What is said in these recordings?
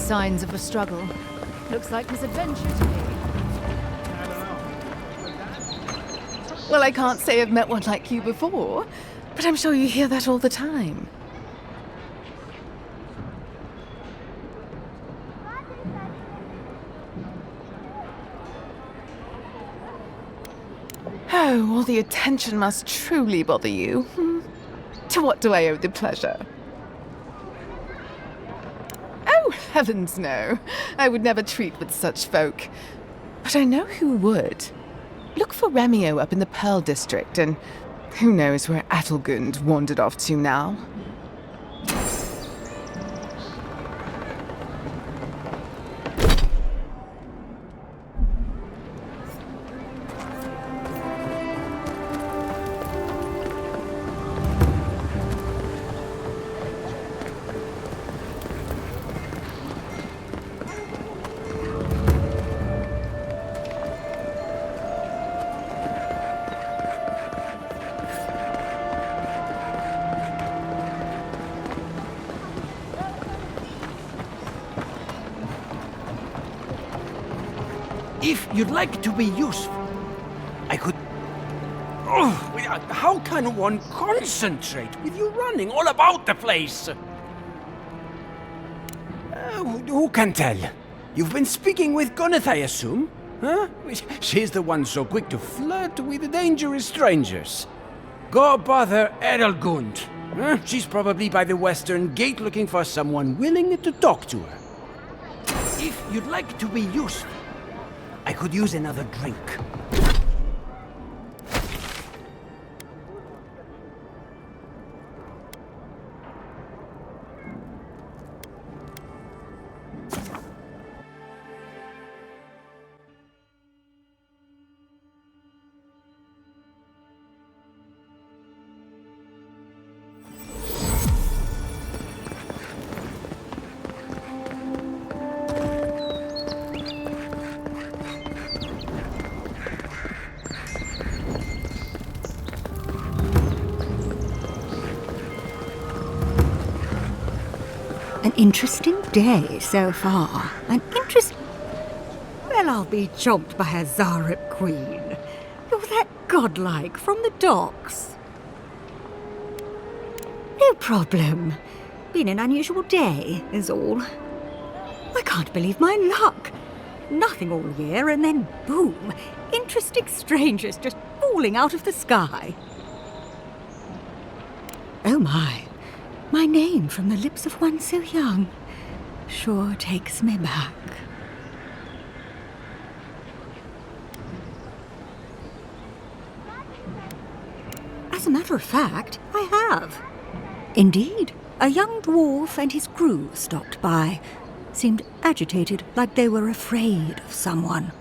signs of a struggle. Looks like misadventure to me. Well, I can't say I've met one like you before, but I'm sure you hear that all the time. Oh, all the attention must truly bother you. To what do I owe the pleasure? Oh, heavens no. I would never treat with such folk. But I know who would. Look for Remio up in the Pearl District, and who knows where Adelgund wandered off to now. If you'd like to be useful, I could... Oh, how can one concentrate with you running all about the place? Who can tell? You've been speaking with Gunith, I assume? Huh? She's the one so quick to flirt with dangerous strangers. Go bother Edelgund. She's probably by the western gate looking for someone willing to talk to her. If you'd like to be useful, I could use another drink. An interesting day so far. Well, I'll be chomped by a Zaret queen. You're that godlike from the docks. No problem. Been an unusual day, is all. I can't believe my luck. Nothing all year, and then boom, interesting strangers just falling out of the sky. Oh my. My name from the lips of one so young sure takes me back. As a matter of fact, I have. Indeed, a young dwarf and his crew stopped by. Seemed agitated, like they were afraid of someone.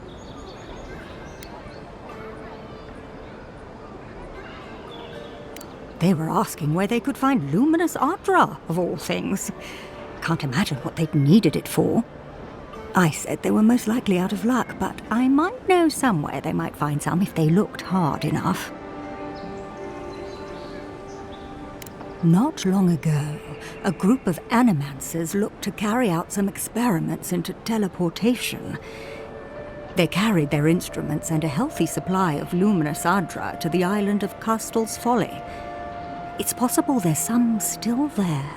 They were asking where they could find luminous Aedyr, of all things. Can't imagine what they'd needed it for. I said they were most likely out of luck, but I might know somewhere they might find some if they looked hard enough. Not long ago, a group of animancers looked to carry out some experiments into teleportation. They carried their instruments and a healthy supply of luminous Aedyr to the island of Castel's Folly. It's possible there's some still there.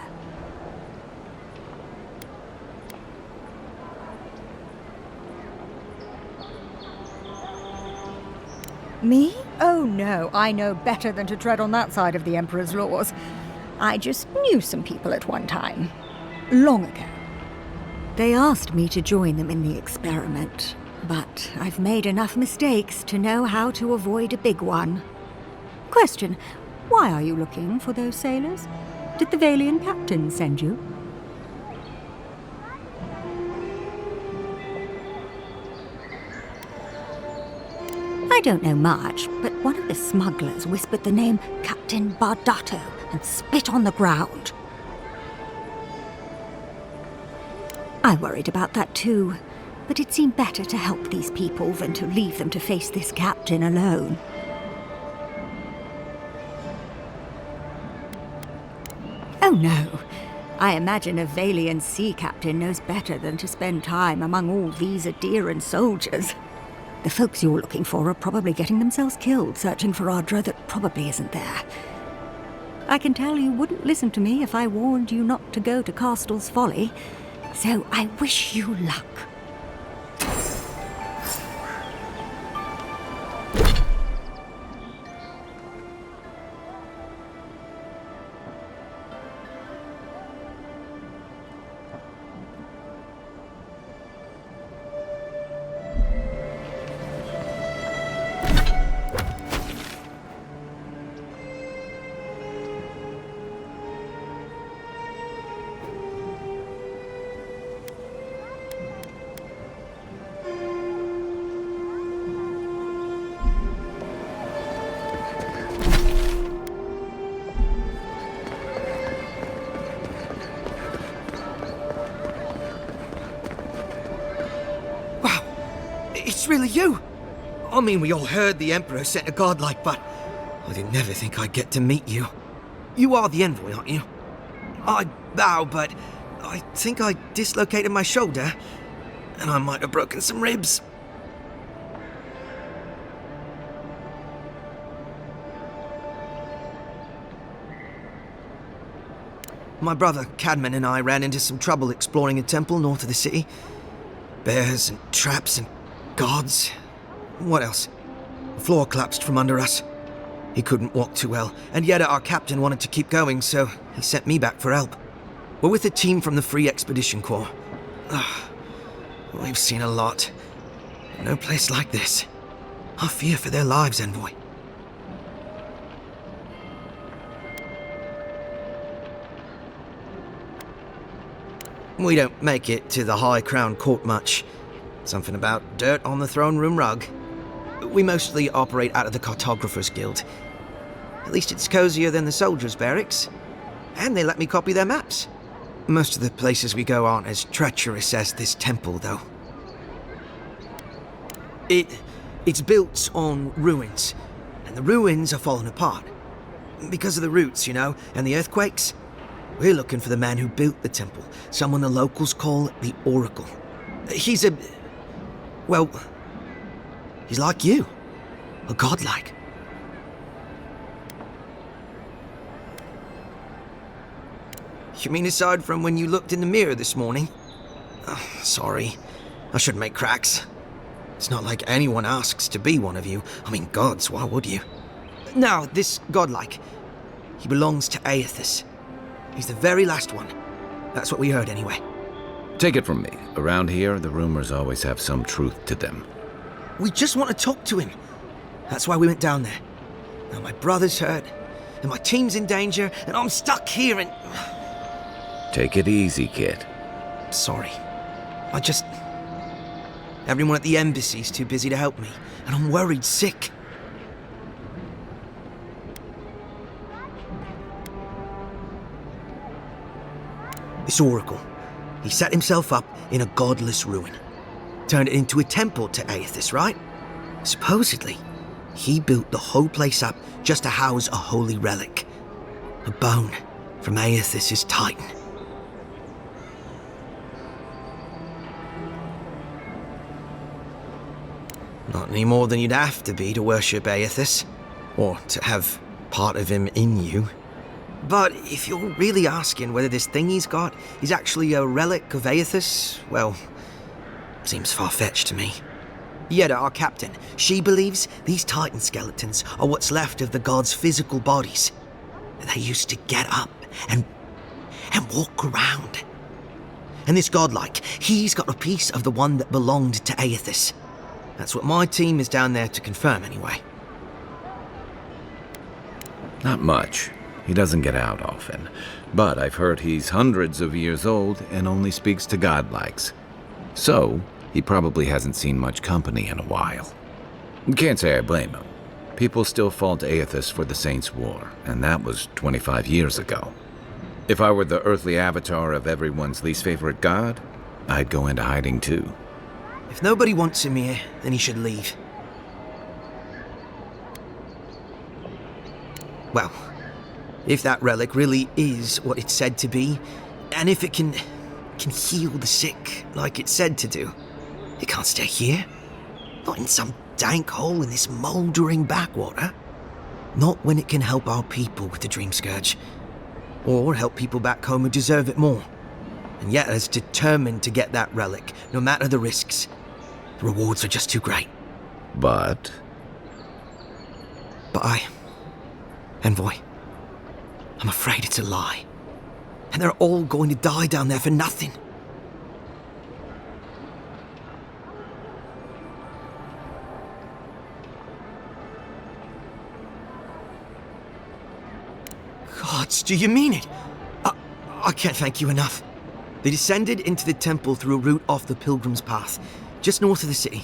Me? Oh no, I know better than to tread on that side of the Emperor's laws. I just knew some people at one time. Long ago. They asked me to join them in the experiment, but I've made enough mistakes to know how to avoid a big one. Question. Why are you looking for those sailors? Did the Valian captain send you? I don't know much, but one of the smugglers whispered the name Captain Bardato and spit on the ground. I worried about that too, but it seemed better to help these people than to leave them to face this captain alone. Oh no, I imagine a Valian sea captain knows better than to spend time among all these Aedyran soldiers. The folks you're looking for are probably getting themselves killed searching for Aedyr that probably isn't there. I can tell you wouldn't listen to me if I warned you not to go to Castel's Folly, so I wish you luck. It's really you! I mean, we all heard the Emperor sent a godlike, but I didn't never think I'd get to meet you. You are the envoy, aren't you? I bow, but I think I dislocated my shoulder, and I might have broken some ribs. My brother, Cadman, and I ran into some trouble exploring a temple north of the city. Bears and traps and guards. What else? The floor collapsed from under us. He couldn't walk too well, and yet our captain wanted to keep going, so he sent me back for help. We're with a team from the Free Expedition Corps. We've seen a lot. No place like this. I fear for their lives, Envoy. We don't make it to the High Crown Court much. Something about dirt on the throne room rug. We mostly operate out of the Cartographers Guild. At least it's cozier than the soldiers' barracks. And they let me copy their maps. Most of the places we go aren't as treacherous as this temple, though. It's built on ruins, and the ruins are falling apart. Because of the roots, you know, and the earthquakes. We're looking for the man who built the temple, someone the locals call the Oracle. He's well, he's like you. A godlike. You mean aside from when you looked in the mirror this morning? Oh, sorry. I shouldn't make cracks. It's not like anyone asks to be one of you. I mean, gods, why would you? No, this godlike. He belongs to Aedyr. He's the very last one. That's what we heard anyway. Take it from me. Around here, the rumors always have some truth to them. We just want to talk to him. That's why we went down there. Now my brother's hurt, and my team's in danger, and I'm stuck here and... Take it easy, kid. Sorry. Everyone at the embassy's too busy to help me, and I'm worried sick. This Oracle, he set himself up in a godless ruin. Turned it into a temple to Aedyr, right? Supposedly, he built the whole place up just to house a holy relic. A bone from Aethys' Titan. Not any more than you'd have to be to worship Aethys, or to have part of him in you. But if you're really asking whether this thing he's got is actually a relic of Aethys, well, seems far-fetched to me. Aedyr, our captain, she believes these Titan skeletons are what's left of the gods' physical bodies. They used to get up and walk around. And this godlike, he's got a piece of the one that belonged to Aethys. That's what my team is down there to confirm anyway. Not much. He doesn't get out often. But I've heard he's hundreds of years old and only speaks to godlikes. So, he probably hasn't seen much company in a while. Can't say I blame him. People still fault Aethys for the Saints' War, and that was 25 years ago. If I were the earthly avatar of everyone's least favorite god, I'd go into hiding too. If nobody wants him here, then he should leave. Well, if that relic really is what it's said to be, And if it can heal the sick like it's said to do, it can't stay here. Not in some dank hole in this mouldering backwater. Not when it can help our people with the Dream Scourge. Or help people back home who deserve it more. And yet is determined to get that relic, no matter the risks. The rewards are just too great. But Envoy, I'm afraid it's a lie. And they're all going to die down there for nothing. Gods, do you mean it? I can't thank you enough. They descended into the temple through a route off the Pilgrim's Path, just north of the city.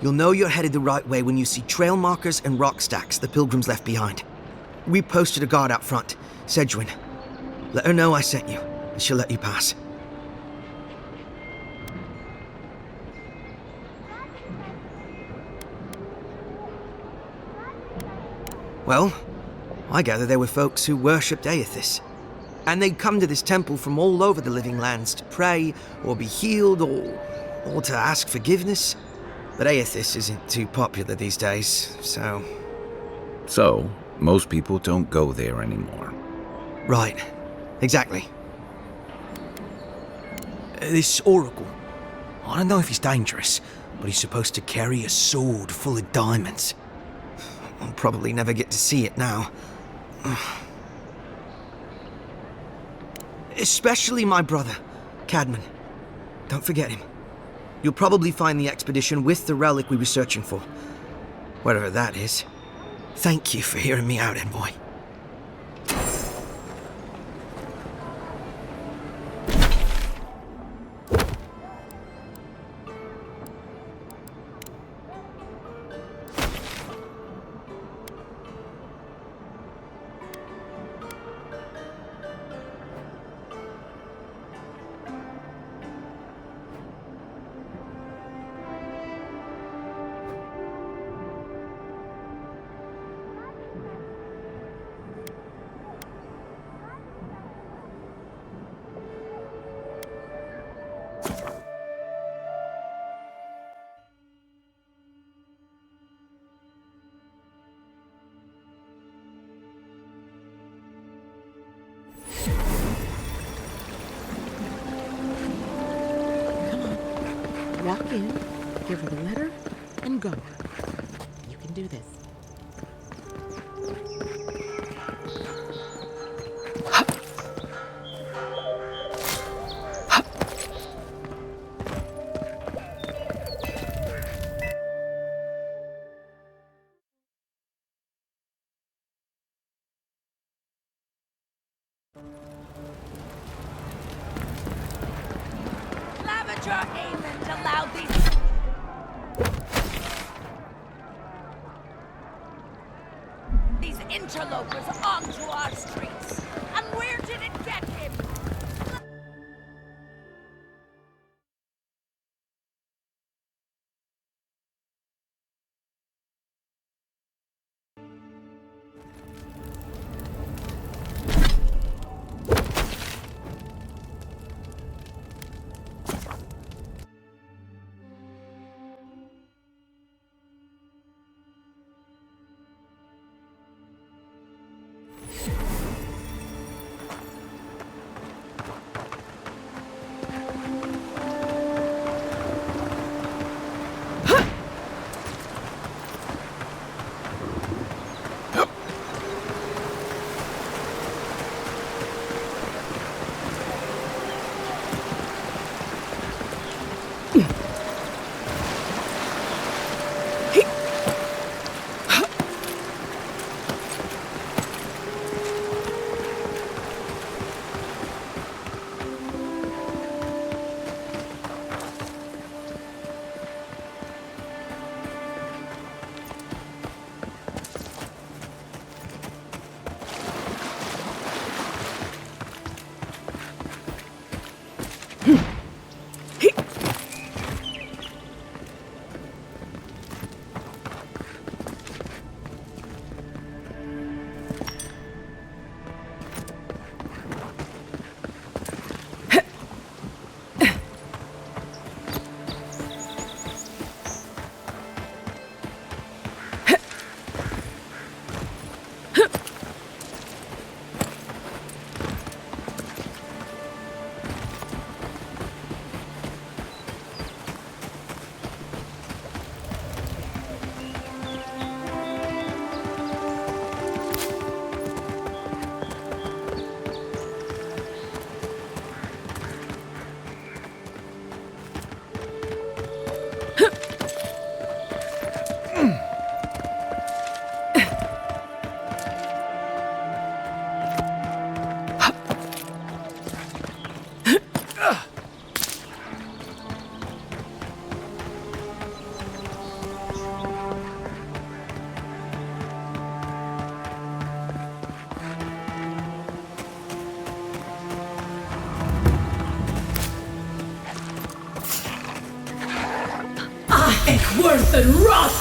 You'll know you're headed the right way when you see trail markers and rock stacks the Pilgrims left behind. We posted a guard out front, Sedgwin. Let her know I sent you, and she'll let you pass. Well, I gather there were folks who worshipped Aethys. And they'd come to this temple from all over the living lands to pray, or be healed, or to ask forgiveness. But Aethys isn't too popular these days, so... So, most people don't go there anymore. Right. Exactly. This Oracle, I don't know if he's dangerous, but he's supposed to carry a sword full of diamonds. I'll probably never get to see it now. Especially my brother, Cadman. Don't forget him. You'll probably find the expedition with the relic we were searching for. Whatever that is. Thank you for hearing me out, Envoy. Walk in, give her the letter, and go. You can do this. Lavager Aemond allowed these interlopers onto our streets. And where did it get him? Worth and rot!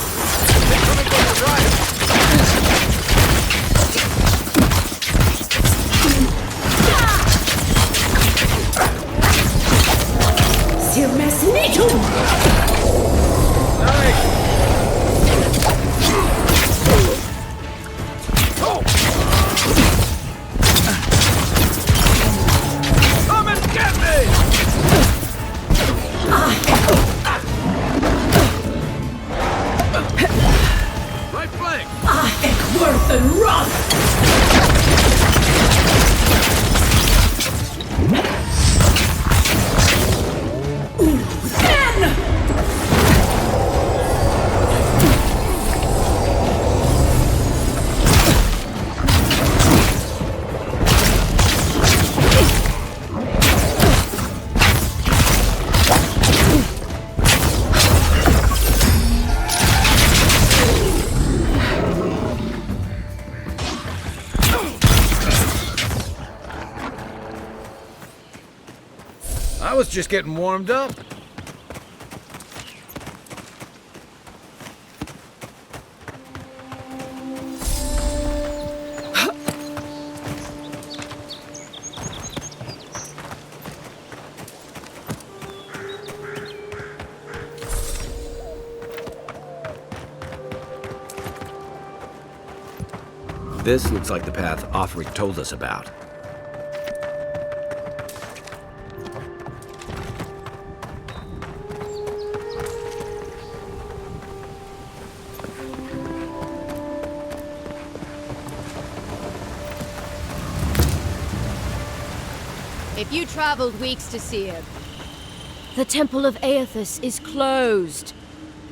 Come and get me! Right flank! Worth and rot! I was just getting warmed up. This looks like the path Offric told us about. If you traveled weeks to see him. The Temple of Aethys is closed.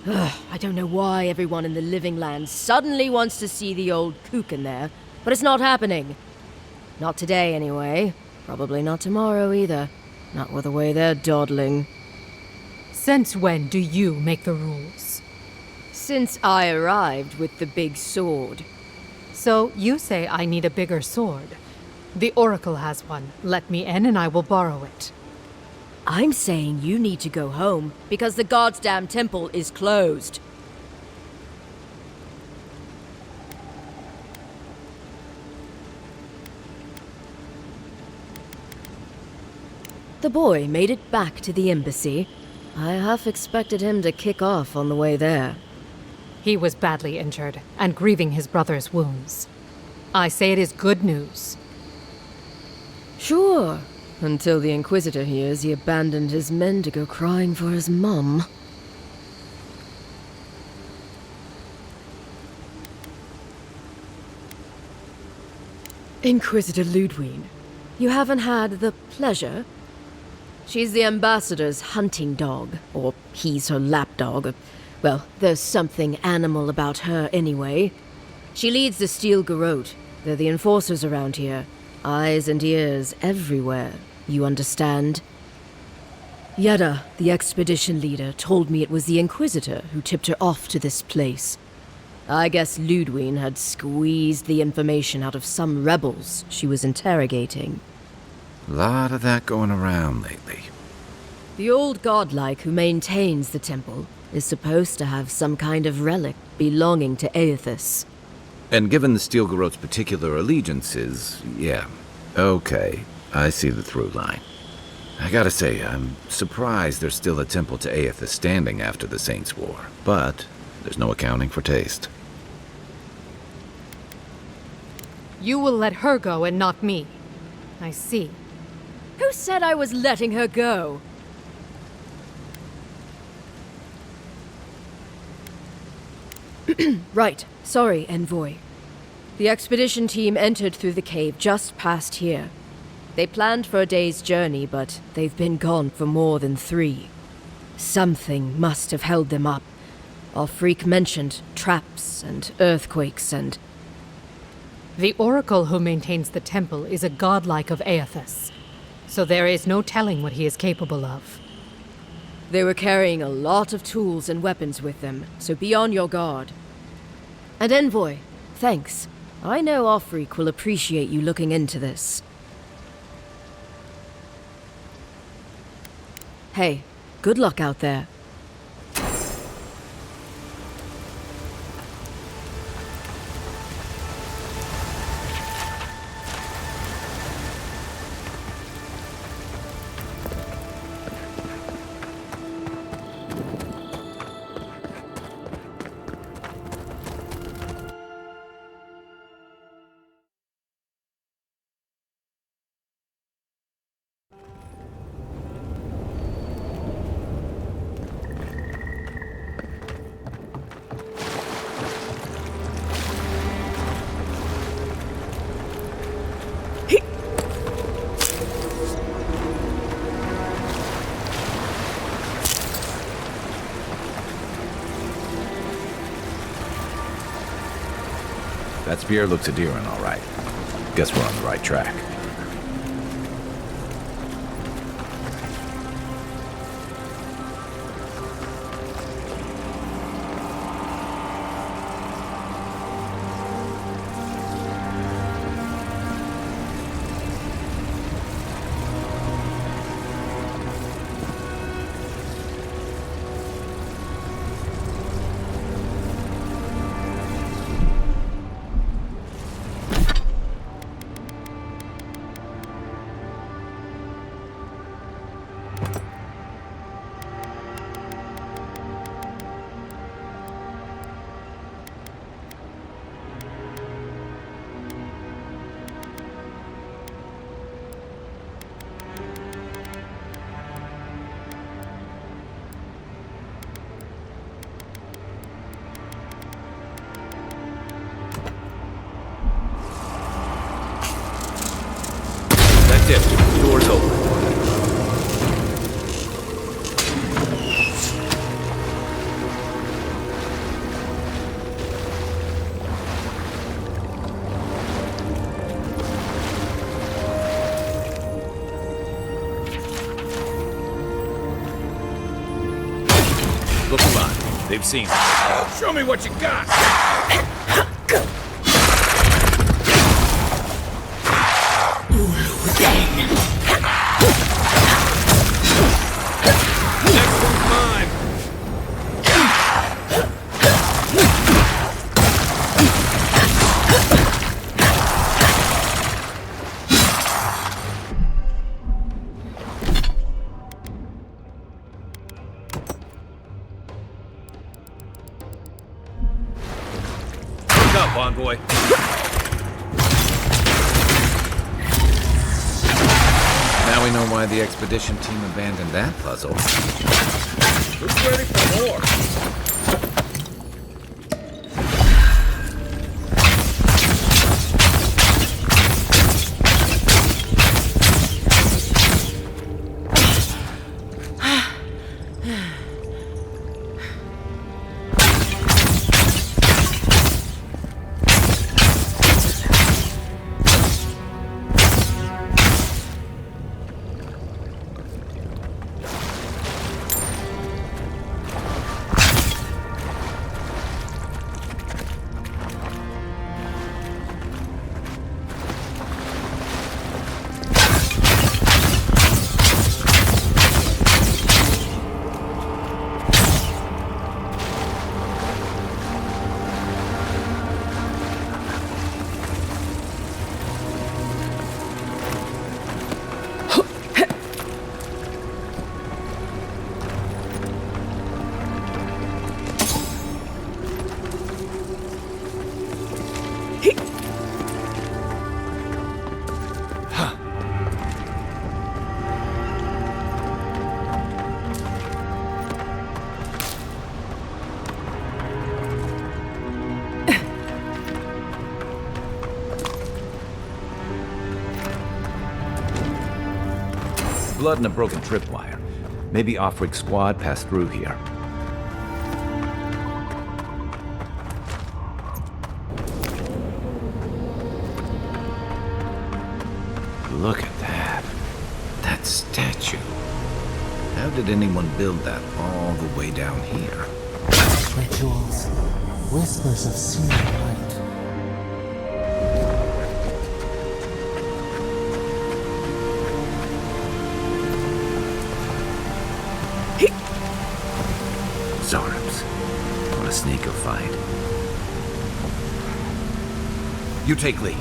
Ugh, I don't know why everyone in the Living Land suddenly wants to see the old kook in there, but it's not happening. Not today, anyway. Probably not tomorrow, either. Not with the way they're dawdling. Since when do you make the rules? Since I arrived with the big sword. So you say I need a bigger sword. The Oracle has one. Let me in and I will borrow it. I'm saying you need to go home, because the goddamn temple is closed. The boy made it back to the embassy. I half expected him to kick off on the way there. He was badly injured and grieving his brother's wounds. I say it is good news. Sure. Until the Inquisitor hears he abandoned his men to go crying for his mum. Inquisitor Ludwine, you haven't had the pleasure? She's the ambassador's hunting dog, or he's her lapdog. Well, there's something animal about her anyway. She leads the Steel Garrote. They're the enforcers around here. Eyes and ears everywhere. You understand? Yada, the expedition leader, told me it was the Inquisitor who tipped her off to this place. I guess Ludwine had squeezed the information out of some rebels she was interrogating. Lot of that going around lately. The old godlike who maintains the temple is supposed to have some kind of relic belonging to Aethys. And given the Steel Garrote's particular allegiances, yeah. Okay, I see the through line. I gotta say, I'm surprised there's still a temple to Aethys standing after the Saints' War. But there's no accounting for taste. You will let her go and not me. I see. Who said I was letting her go? Right. Sorry, envoy. The expedition team entered through the cave just past here. They planned for a day's journey, but they've been gone for more than 3. Something must have held them up. Our freak mentioned traps and earthquakes and... The Oracle who maintains the temple is a godlike of Aethys, so there is no telling what he is capable of. They were carrying a lot of tools and weapons with them, so be on your guard. And envoy, thanks. I know Offric will appreciate you looking into this. Hey, good luck out there. That spear looks Aedyran, all right. Guess we're on the right track. That's it. Door's open. Look alive. They've seen us. Show me what you got! Next one's mine! Look up, envoy. Now we know why the expedition team abandoned that puzzle. Who's ready for more? Blood and a broken tripwire. Maybe Offrig's squad passed through here. Look at that. That statue. How did anyone build that all the way down here? Rituals. Whispers of searing light. Arms. What a sneak of fight. You take lead.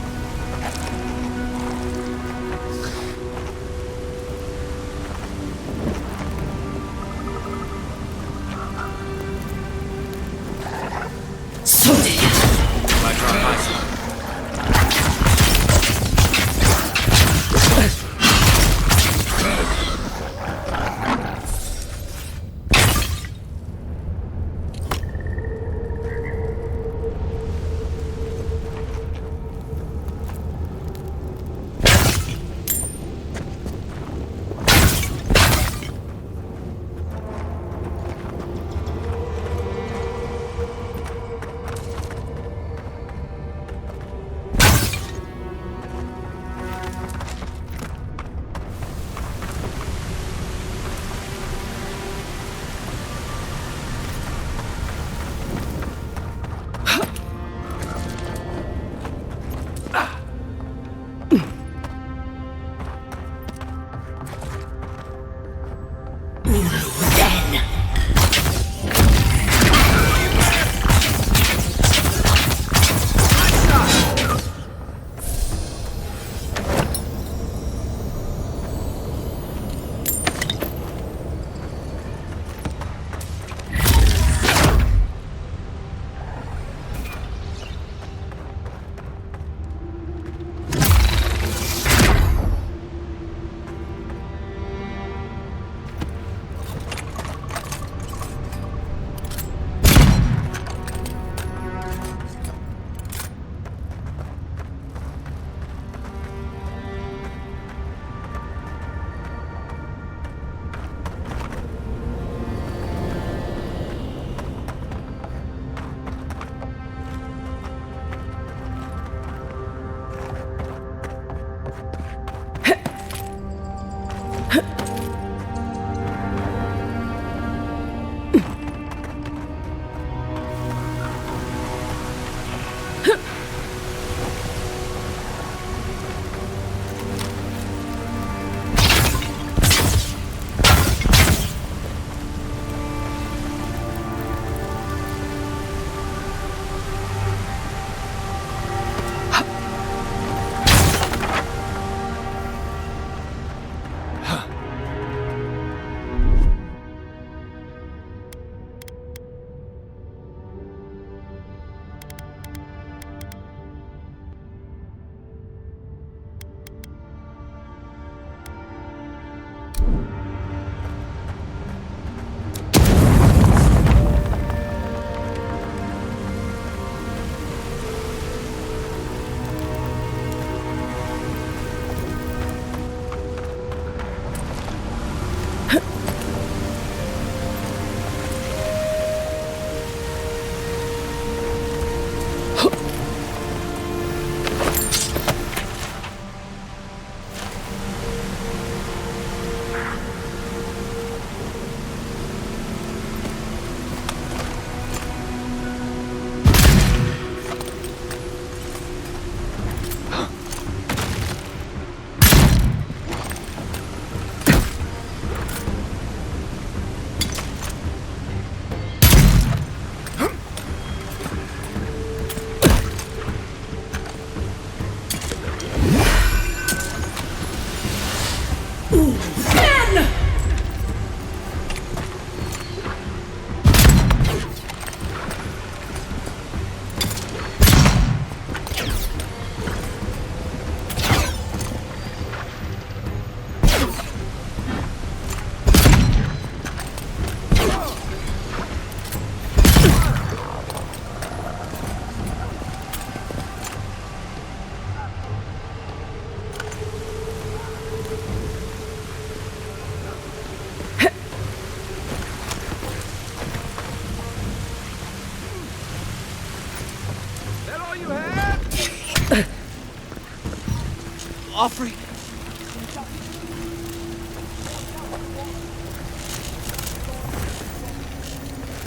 Offrey.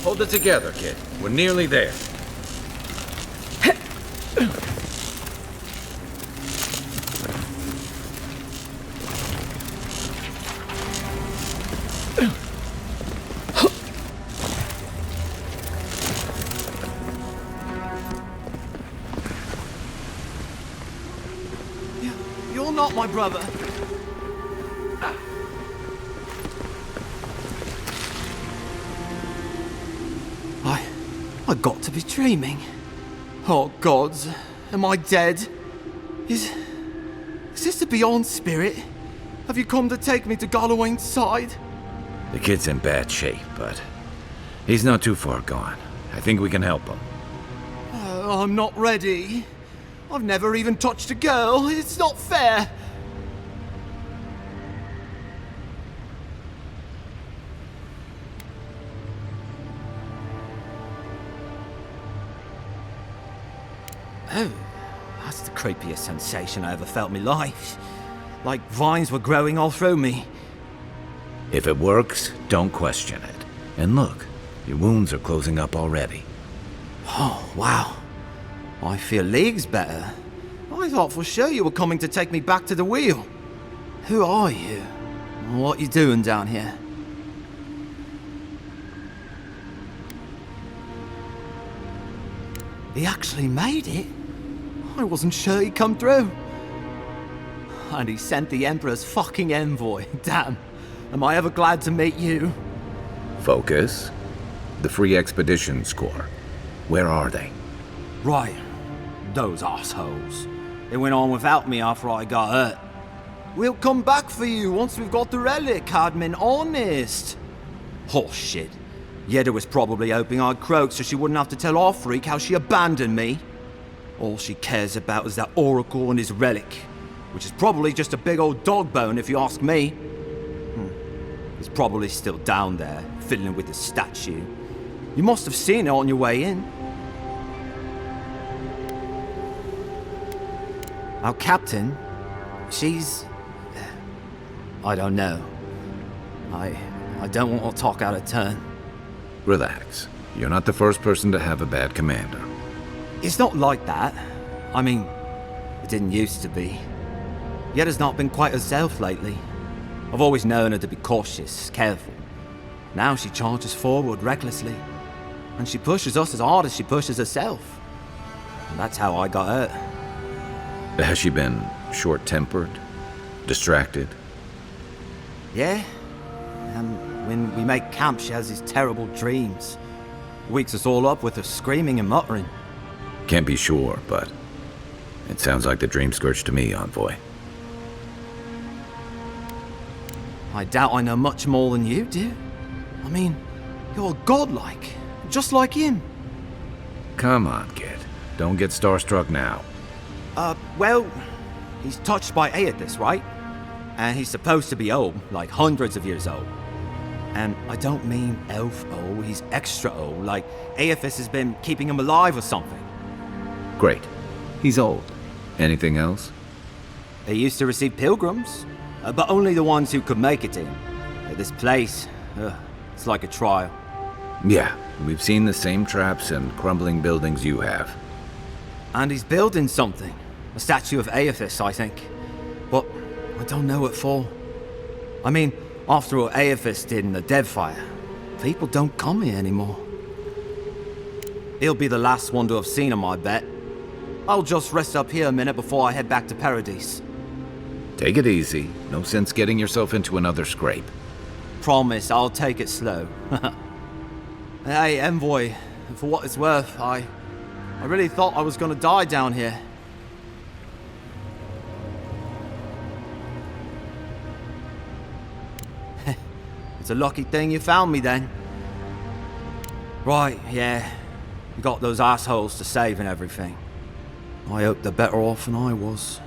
Hold it together, kid. We're nearly there. You're not my brother. I got to be dreaming. Oh gods, am I dead? Is this the Beyond Spirit? Have you come to take me to Gallowayne's side? The kid's in bad shape, but he's not too far gone. I think we can help him. I'm not ready. I've never even touched a girl. It's not fair. Oh, that's the creepiest sensation I ever felt in my life. Like vines were growing all through me. If it works, don't question it. And look, your wounds are closing up already. Oh, wow. I feel leagues better. I thought for sure you were coming to take me back to the wheel. Who are you? What you doing down here? He actually made it? I wasn't sure he'd come through. And he sent the Emperor's fucking envoy. Damn. Am I ever glad to meet you? Focus. The Free Expedition score. Where are they? Right. Those assholes. They went on without me after I got hurt. We'll come back for you once we've got the relic, Admin. Honest. Horse shit. Aedyr was probably hoping I'd croak so she wouldn't have to tell our freak how she abandoned me. All she cares about is that Oracle and his relic, which is probably just a big old dog bone if you ask me. It's probably still down there, fiddling with the statue. You must have seen it on your way in. Our captain, she's... I don't know. I don't want to talk out of turn. Relax. You're not the first person to have a bad commander. It's not like that. I mean, it didn't used to be. Aedyr's not been quite herself lately. I've always known her to be cautious, careful. Now she charges forward recklessly. And she pushes us as hard as she pushes herself. And that's how I got hurt. Has she been short-tempered? Distracted? Yeah. And when we make camp, she has these terrible dreams. Wakes us all up with her screaming and muttering. Can't be sure, but it sounds like the dream scourge to me, Envoy. I doubt I know much more than you do. I mean, you're godlike, just like him. Come on, kid. Don't get starstruck now. Well, he's touched by Aedyr, right? And he's supposed to be old, like hundreds of years old. And I don't mean elf old, he's extra old, like Aedyr has been keeping him alive or something. Great. He's old. Anything else? They used to receive pilgrims, but only the ones who could make it in. This place, it's like a trial. Yeah, we've seen the same traps and crumbling buildings you have. And he's building something. A statue of Aedyr, I think. But I don't know what for. I mean, after what Aedyr did in the Deadfire, people don't come here anymore. He'll be the last one to have seen him, I bet. I'll just rest up here a minute before I head back to Paradise. Take it easy. No sense getting yourself into another scrape. Promise, I'll take it slow. Hey, Envoy, for what it's worth, I really thought I was gonna die down here. It's a lucky thing you found me then. Right, yeah. You got those assholes to save and everything. I hope they're better off than I was.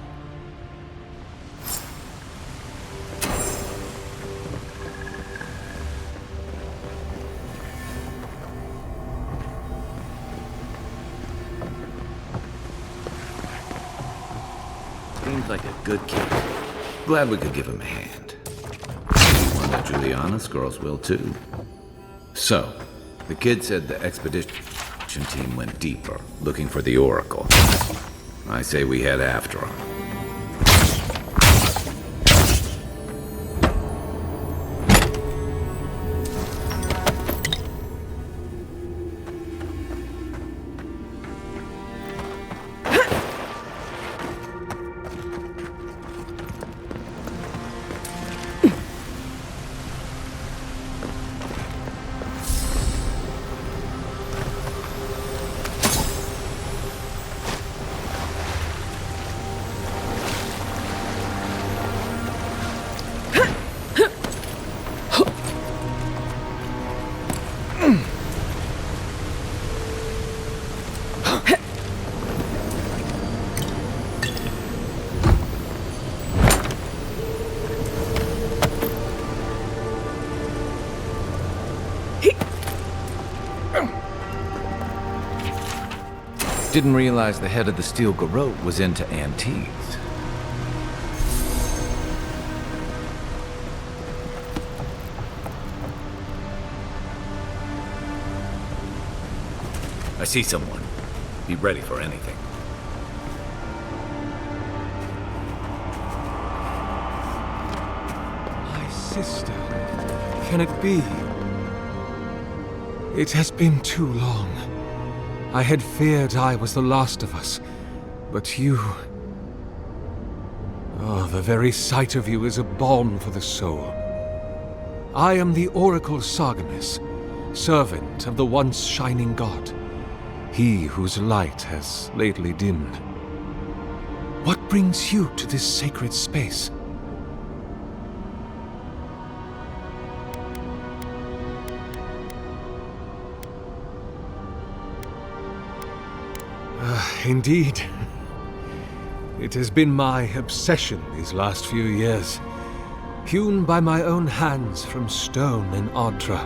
seemed like a good kid. Glad we could give him a hand. If you want to Juliana's girls will too. So, the kid said the expedition team went deeper, looking for the Oracle. I say we head after him. Didn't realize the head of the steel garrote was into antiques. I see someone. Be ready for anything. My sister. Can it be? It has been too long. I had feared I was the last of us, but you... Oh, the very sight of you is a balm for the soul. I am the Oracle Sargemus, servant of the once shining god, he whose light has lately dimmed. What brings you to this sacred space? Indeed. It has been my obsession these last few years. Hewn by my own hands from stone in Aedyr,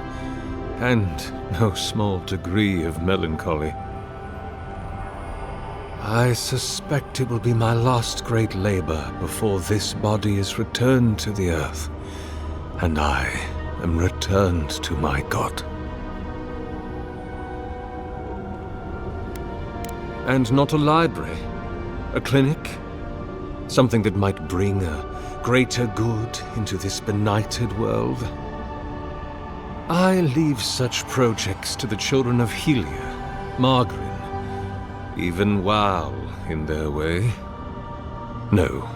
and no small degree of melancholy. I suspect it will be my last great labor before this body is returned to the earth, and I am returned to my god. And not a library, a clinic, something that might bring a greater good into this benighted world. I leave such projects to the children of Helia, Margarin, even Wal in their way. No,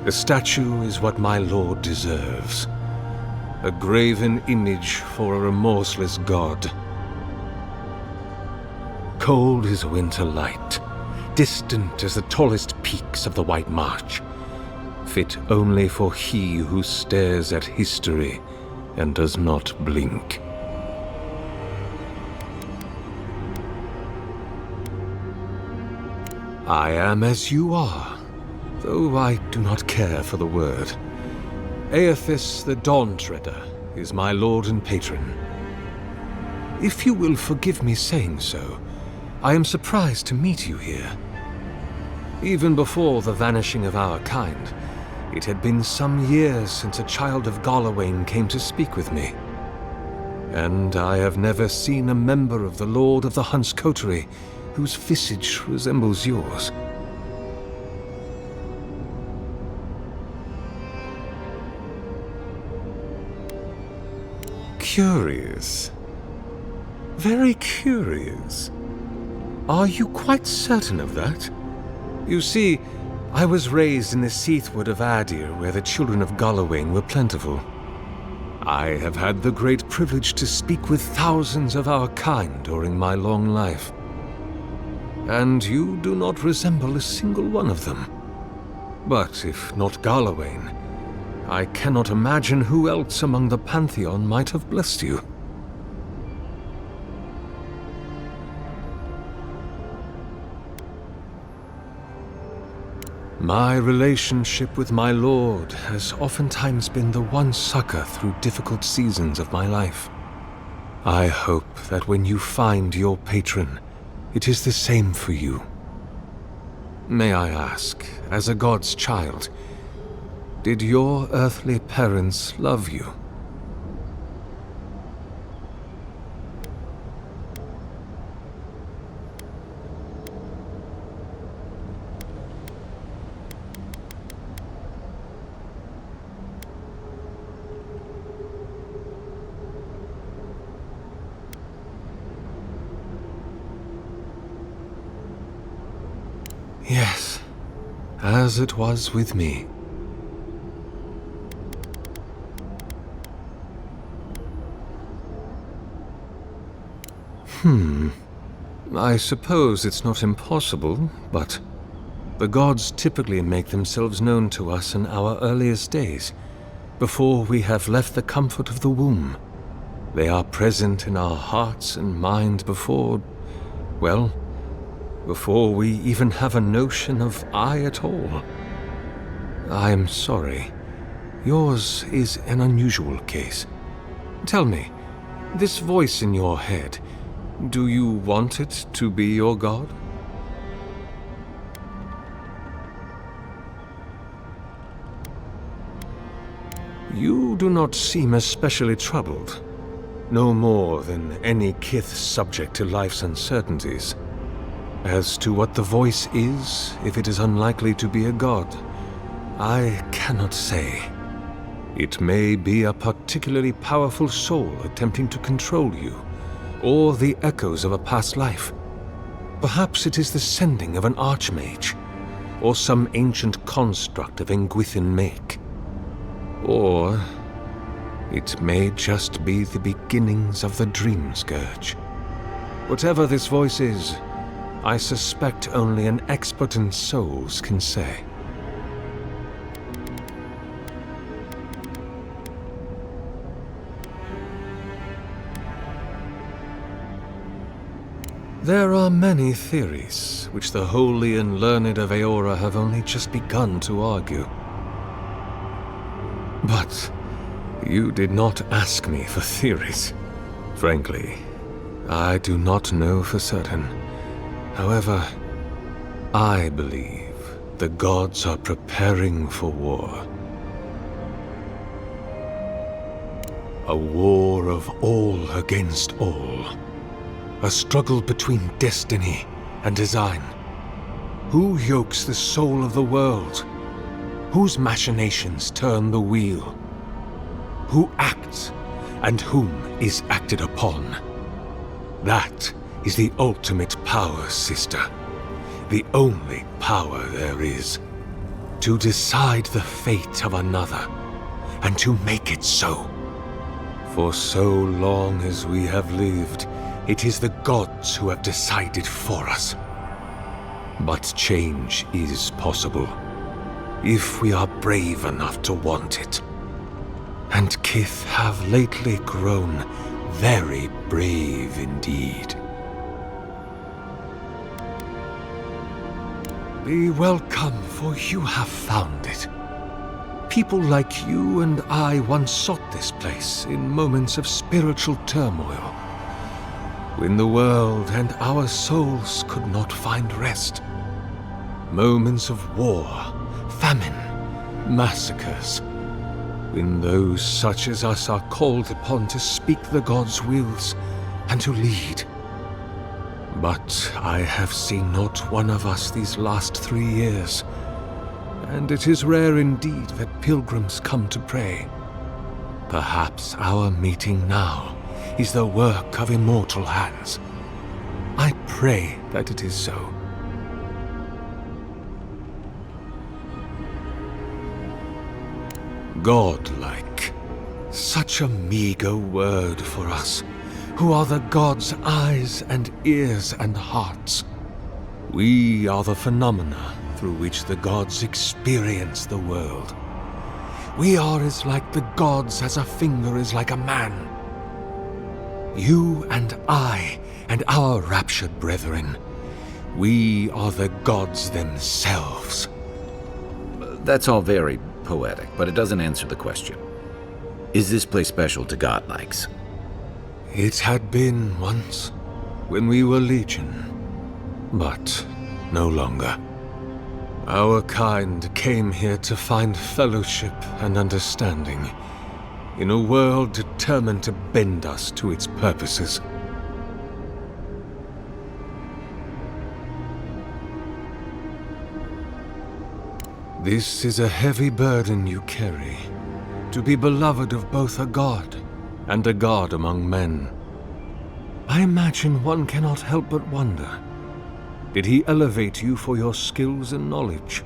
a statue is what my lord deserves. A graven image for a remorseless god. Cold as winter light, distant as the tallest peaks of the White March, fit only for he who stares at history and does not blink. I am as you are, though I do not care for the word. Aethys the Dawn Treader is my lord and patron. If you will forgive me saying so, I am surprised to meet you here. Even before the vanishing of our kind, it had been some years since a child of Galawain came to speak with me. And I have never seen a member of the Lord of the Hunt's coterie whose visage resembles yours. Curious. Very curious. Are you quite certain of that? You see, I was raised in the Seathwood of Aedyr, where the children of Galawain were plentiful. I have had the great privilege to speak with thousands of our kind during my long life. And you do not resemble a single one of them. But if not Galawain, I cannot imagine who else among the Pantheon might have blessed you. My relationship with my lord has oftentimes been the one succor through difficult seasons of my life. I hope that when you find your patron, it is the same for you. May I ask, as a god's child, did your earthly parents love you? Yes, as it was with me. I suppose it's not impossible, but the gods typically make themselves known to us in our earliest days, before we have left the comfort of the womb. They are present in our hearts and mind before, well, before we even have a notion of I at all. I'm sorry. Yours is an unusual case. Tell me, this voice in your head, do you want it to be your god? You do not seem especially troubled. No more than any kith subject to life's uncertainties. As to what the voice is, if it is unlikely to be a god, I cannot say. It may be a particularly powerful soul attempting to control you, or the echoes of a past life. Perhaps it is the sending of an archmage, or some ancient construct of Engwithan make. Or it may just be the beginnings of the Dream Scourge. Whatever this voice is, I suspect only an expert in souls can say. There are many theories, which the holy and learned of Eora have only just begun to argue. But you did not ask me for theories. Frankly, I do not know for certain. However, I believe the gods are preparing for war. A war of all against all. A struggle between destiny and design. Who yokes the soul of the world? Whose machinations turn the wheel? Who acts and whom is acted upon? That is the ultimate power, sister. The only power there is. To decide the fate of another, and to make it so. For so long as we have lived, it is the gods who have decided for us. But change is possible, if we are brave enough to want it. And Kith have lately grown very brave indeed. Be welcome, for you have found it. People like you and I once sought this place in moments of spiritual turmoil, when the world and our souls could not find rest. Moments of war, famine, massacres, when those such as us are called upon to speak the gods' wills and to lead. But I have seen not one of us these last 3 years, and it is rare indeed that pilgrims come to pray. Perhaps our meeting now is the work of immortal hands. I pray that it is so. Godlike. Such a meager word for us, who are the gods' eyes and ears and hearts. We are the phenomena through which the gods experience the world. We are as like the gods as a finger is like a man. You and I and our raptured brethren, we are the gods themselves. That's all very poetic, but it doesn't answer the question. Is this place special to godlikes? It had been once, when we were legion, but no longer. Our kind came here to find fellowship and understanding in a world determined to bend us to its purposes. This is a heavy burden you carry, to be beloved of both a god and a god among men. I imagine one cannot help but wonder, did he elevate you for your skills and knowledge,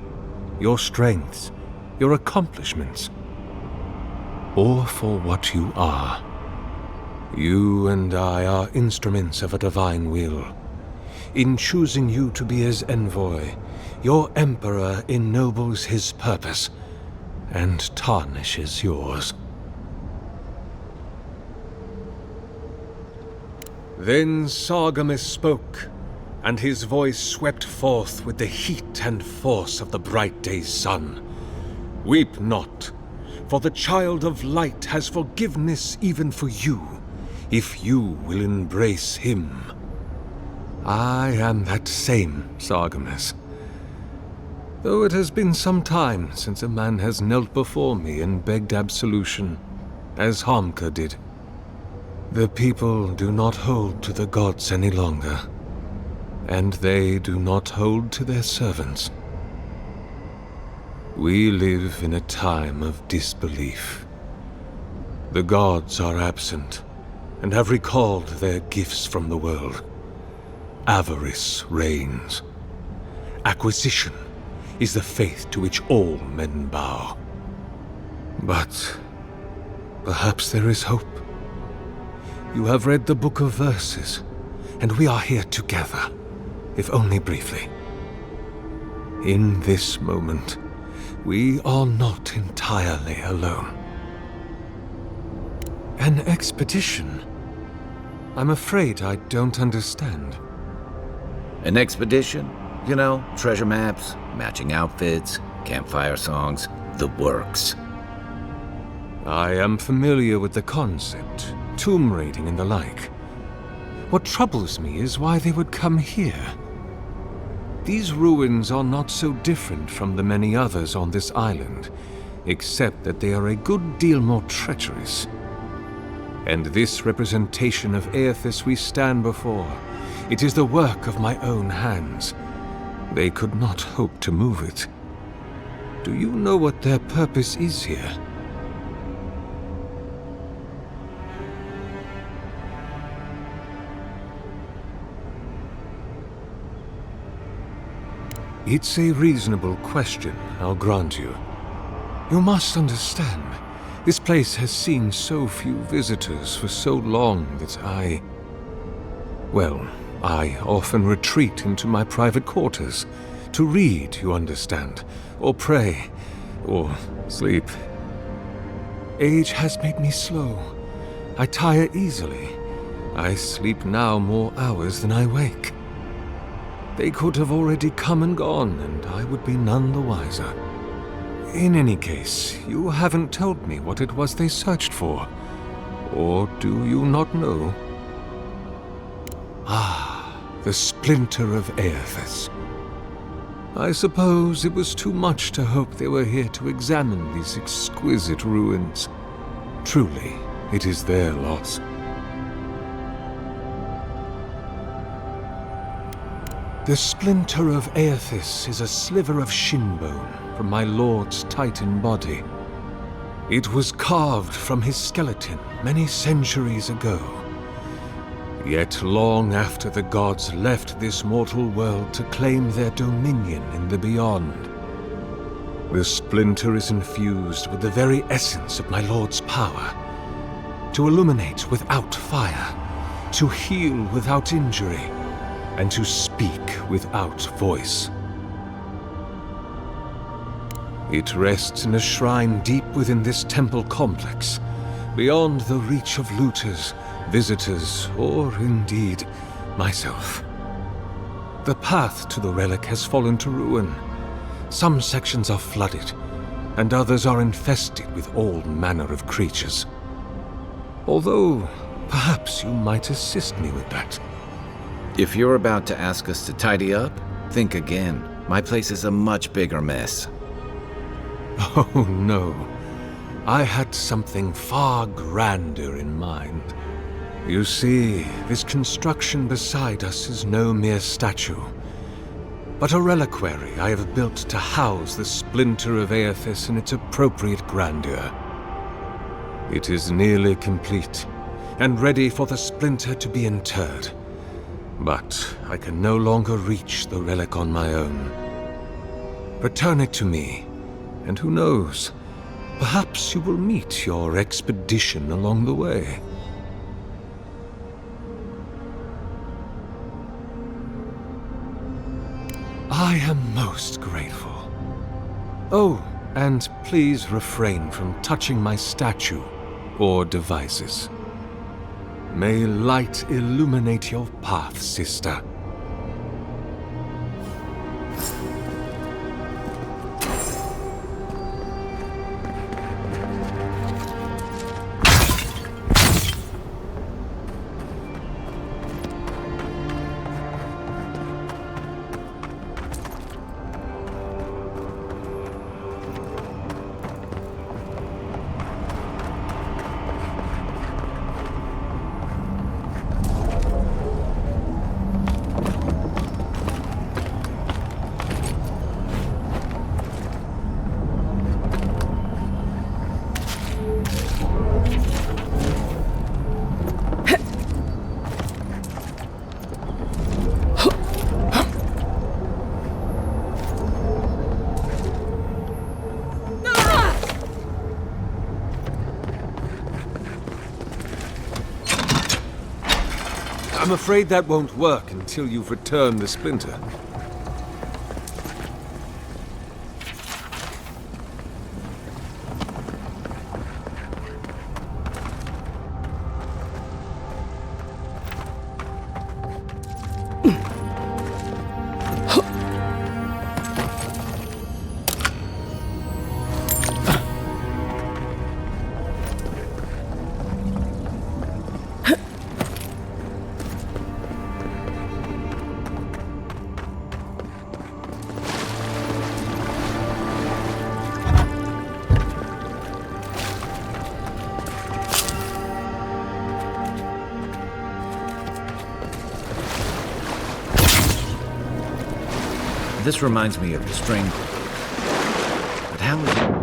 your strengths, your accomplishments, or for what you are? You and I are instruments of a divine will. In choosing you to be his envoy, your emperor ennobles his purpose and tarnishes yours. Then Sargamas spoke, and his voice swept forth with the heat and force of the bright day's sun. Weep not, for the child of light has forgiveness even for you, if you will embrace him. I am that same Sargamas. Though it has been some time since a man has knelt before me and begged absolution, as Hamka did. The people do not hold to the gods any longer, and they do not hold to their servants. We live in a time of disbelief. The gods are absent, and have recalled their gifts from the world. Avarice reigns. Acquisition is the faith to which all men bow. But perhaps there is hope. You have read the Book of Verses, and we are here together, if only briefly. In this moment, we are not entirely alone. An expedition? I'm afraid I don't understand. An expedition? You know, treasure maps, matching outfits, campfire songs, the works. I am familiar with the concept, tomb raiding and the like. What troubles me is why they would come here. These ruins are not so different from the many others on this island, except that they are a good deal more treacherous. And this representation of Aethys we stand before, it is the work of my own hands. They could not hope to move it. Do you know what their purpose is here? It's a reasonable question, I'll grant you. You must understand, this place has seen so few visitors for so long that I often retreat into my private quarters, to read, you understand, or pray, or sleep. Age has made me slow. I tire easily. I sleep now more hours than I wake. They could have already come and gone, and I would be none the wiser. In any case, you haven't told me what it was they searched for. Or do you not know? Ah, the splinter of Aethys. I suppose it was too much to hope they were here to examine these exquisite ruins. Truly, it is their loss. The splinter of Aethys is a sliver of shinbone from my lord's titan body. It was carved from his skeleton many centuries ago. Yet long after the gods left this mortal world to claim their dominion in the beyond, the splinter is infused with the very essence of my lord's power. To illuminate without fire, to heal without injury, and to speak without voice. It rests in a shrine deep within this temple complex, beyond the reach of looters, visitors, or indeed, myself. The path to the relic has fallen to ruin. Some sections are flooded, and others are infested with all manner of creatures. Although, perhaps you might assist me with that. If you're about to ask us to tidy up, think again. My place is a much bigger mess. Oh no. I had something far grander in mind. You see, this construction beside us is no mere statue, but a reliquary I have built to house the splinter of Aethys in its appropriate grandeur. It is nearly complete, and ready for the splinter to be interred. But I can no longer reach the relic on my own. Return it to me, and who knows, perhaps you will meet your expedition along the way. I am most grateful. Oh, and please refrain from touching my statue or devices. May light illuminate your path, sister. I'm afraid that won't work until you've returned the splinter. This reminds me of the string. But how is it?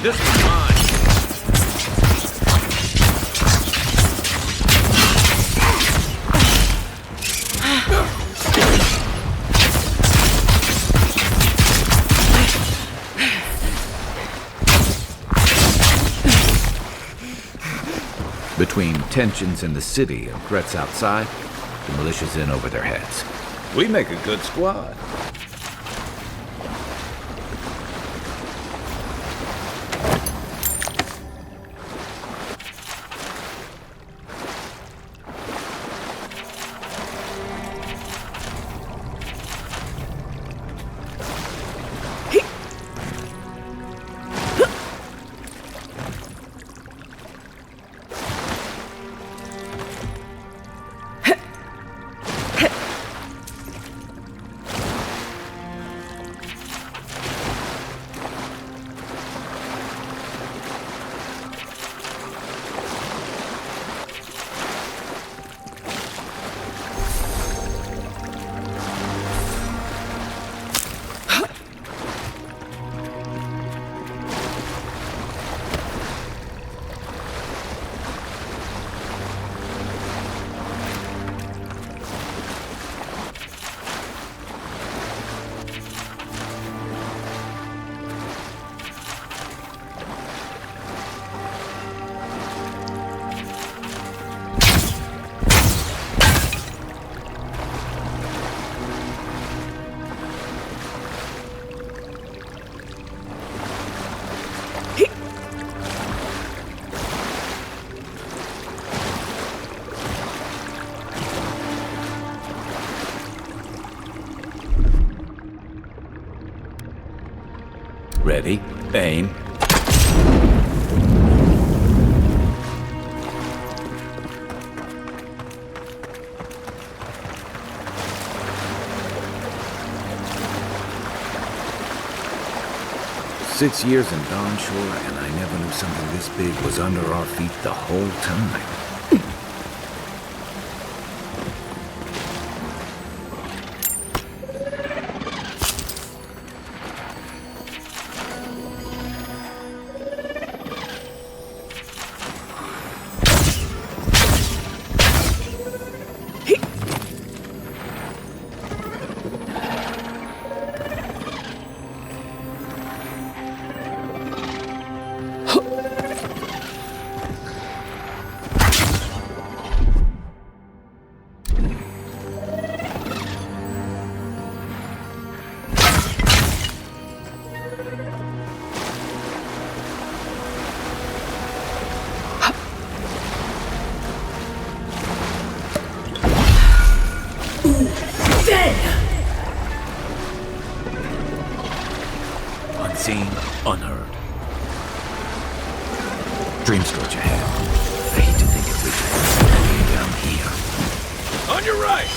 This is mine. Between tensions in the city and threats outside, the militia's in over their heads. We make a good squad. Ready, aim. Six years in Dawnshore, and I never knew something this big was under our feet the whole time. Unseen, unheard. Dream scorch ahead. I hate to think if we could down here. On your right!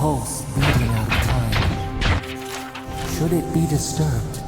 pulse beating out of time. Should it be disturbed?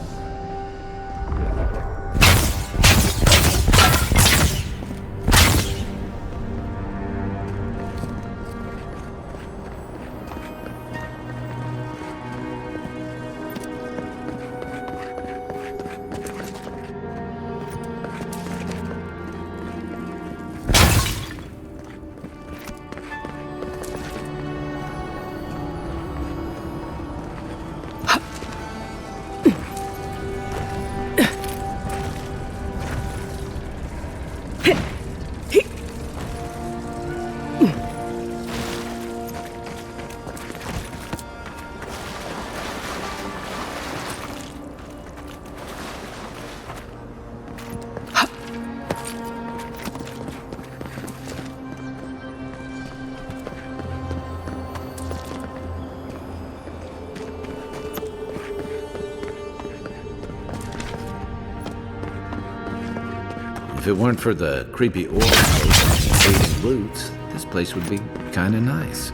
If it weren't for the creepy aura and fading roots, this place would be kinda nice.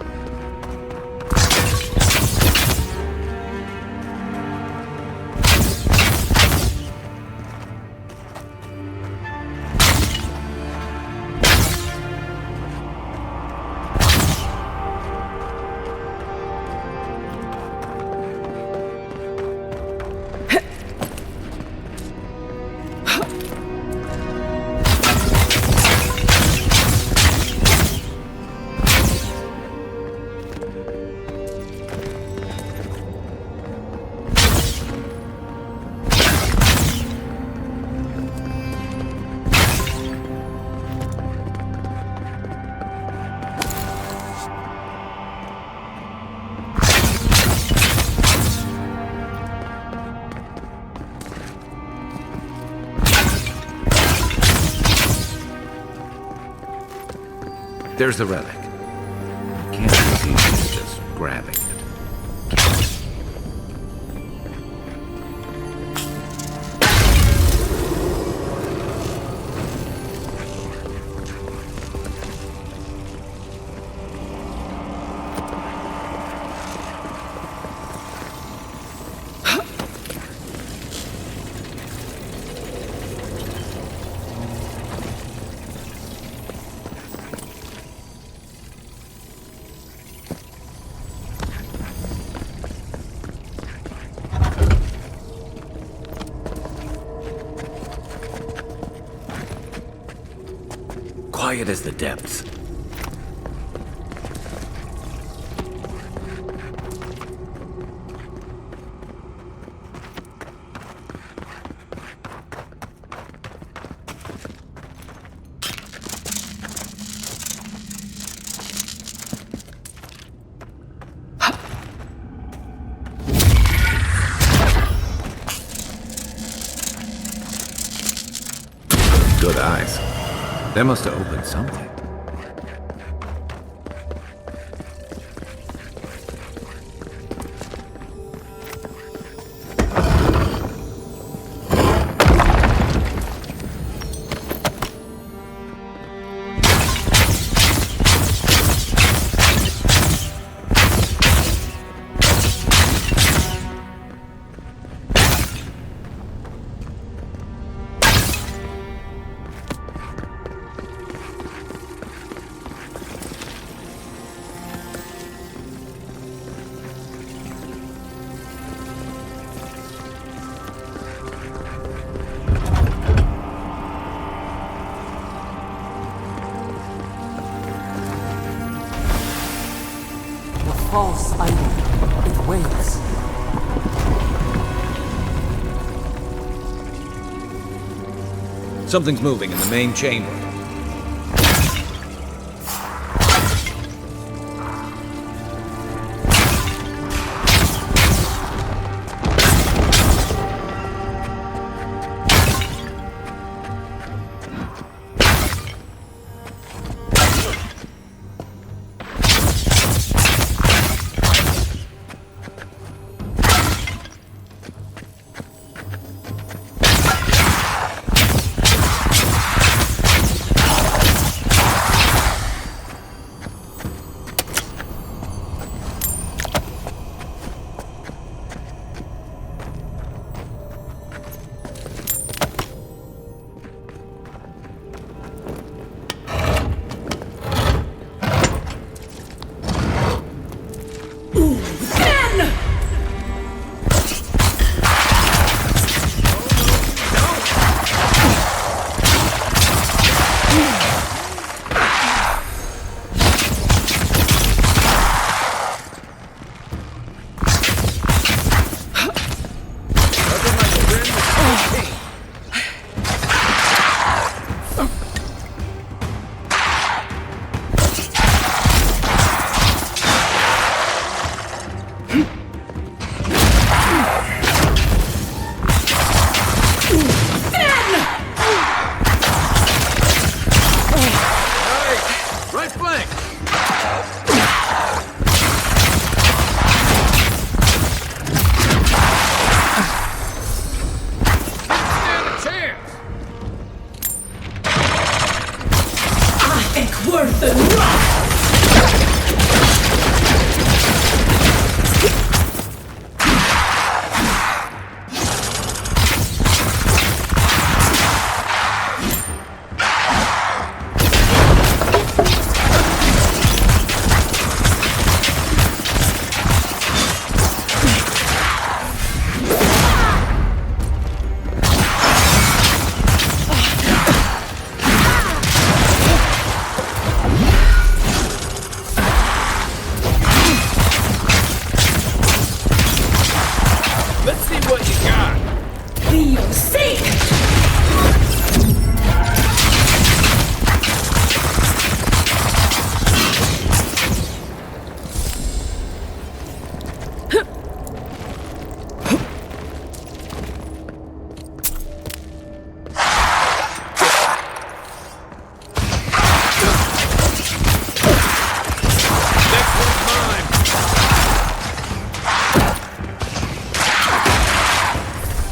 There's the relic. It can't be as easy as just grabbing it. Quiet as the depths. Good eyes. That must have opened something. False idol. It waits. Something's moving in the main chamber.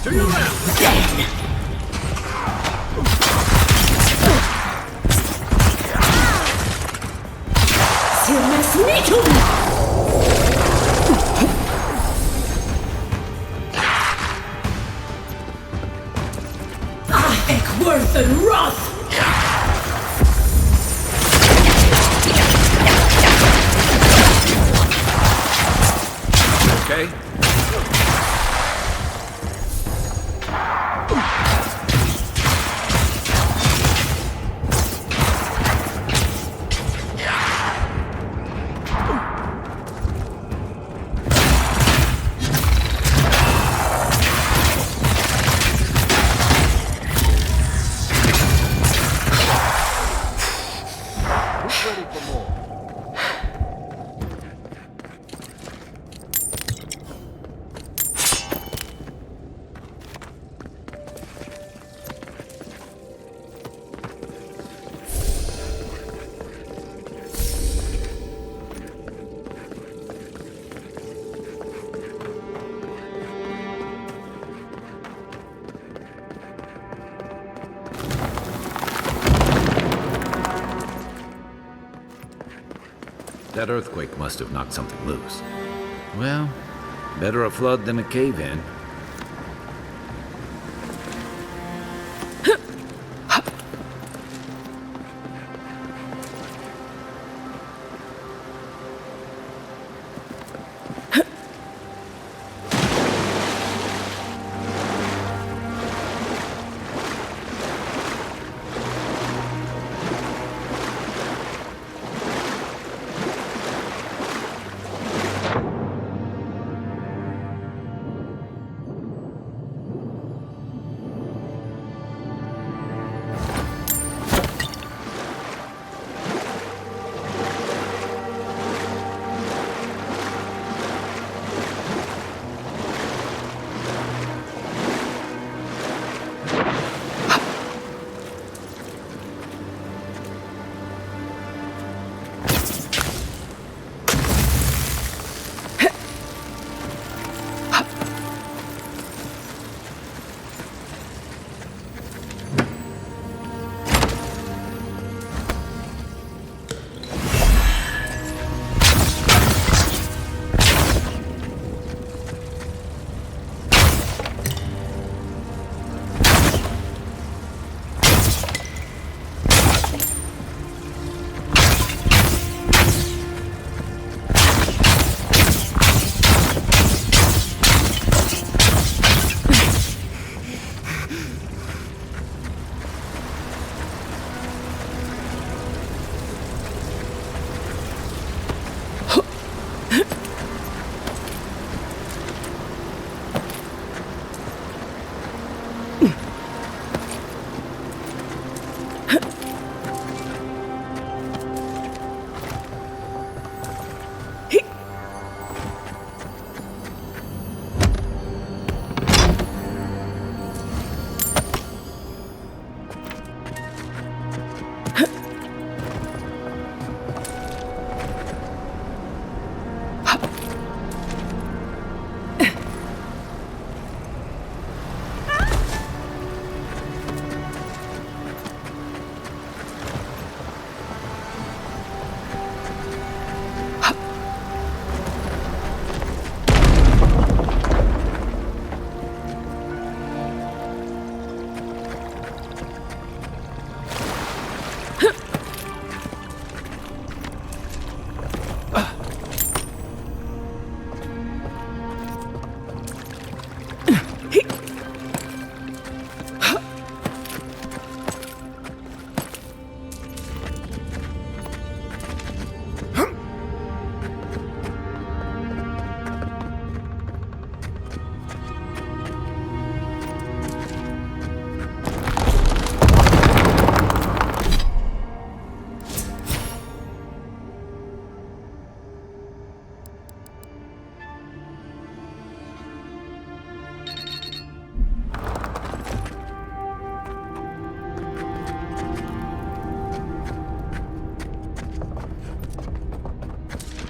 Turn around! Worth and wrath! Okay? That earthquake must have knocked something loose. Well, better a flood than a cave-in.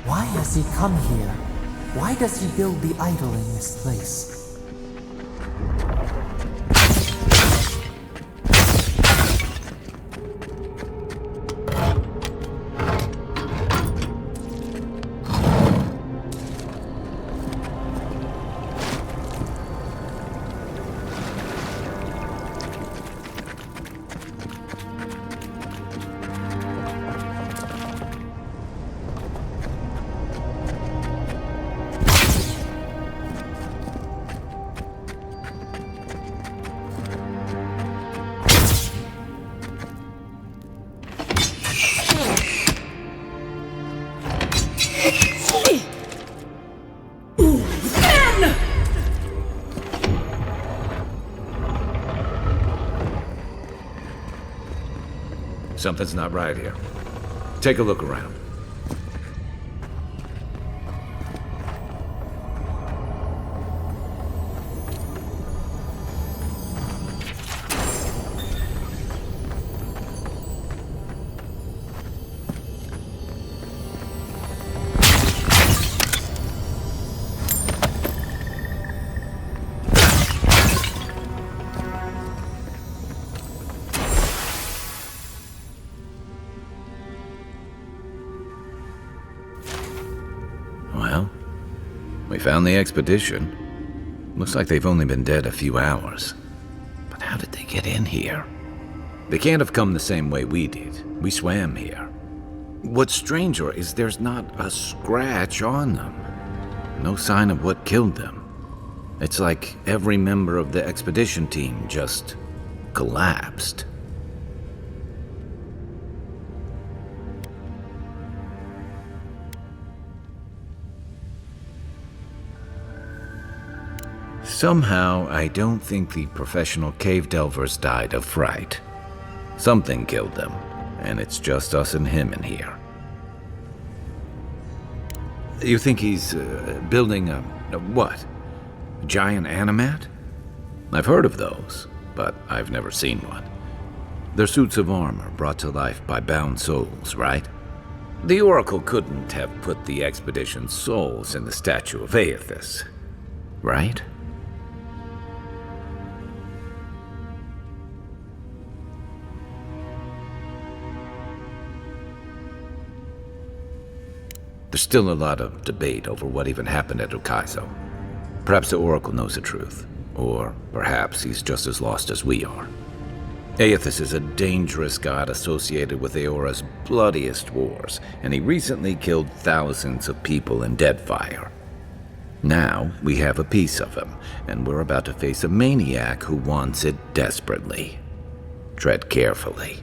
Why has he come here? Why does he build the idol in this place? Something's not right here. Take a look around. Well, we found the expedition. Looks like they've only been dead a few hours. But how did they get in here? They can't have come the same way we did. We swam here. What's stranger is there's not a scratch on them. No sign of what killed them. It's like every member of the expedition team just collapsed. Somehow, I don't think the professional cave delvers died of fright. Something killed them, and it's just us and him in here. You think he's building a what? A giant animat? I've heard of those, but I've never seen one. They're suits of armor brought to life by bound souls, right? The Oracle couldn't have put the expedition's souls in the statue of Aedyr, right? There's still a lot of debate over what even happened at Ukaizo. Perhaps the Oracle knows the truth, or perhaps he's just as lost as we are. Aedyr is a dangerous god associated with Eora's bloodiest wars, and he recently killed thousands of people in Deadfire. Now, we have a piece of him, and we're about to face a maniac who wants it desperately. Tread carefully.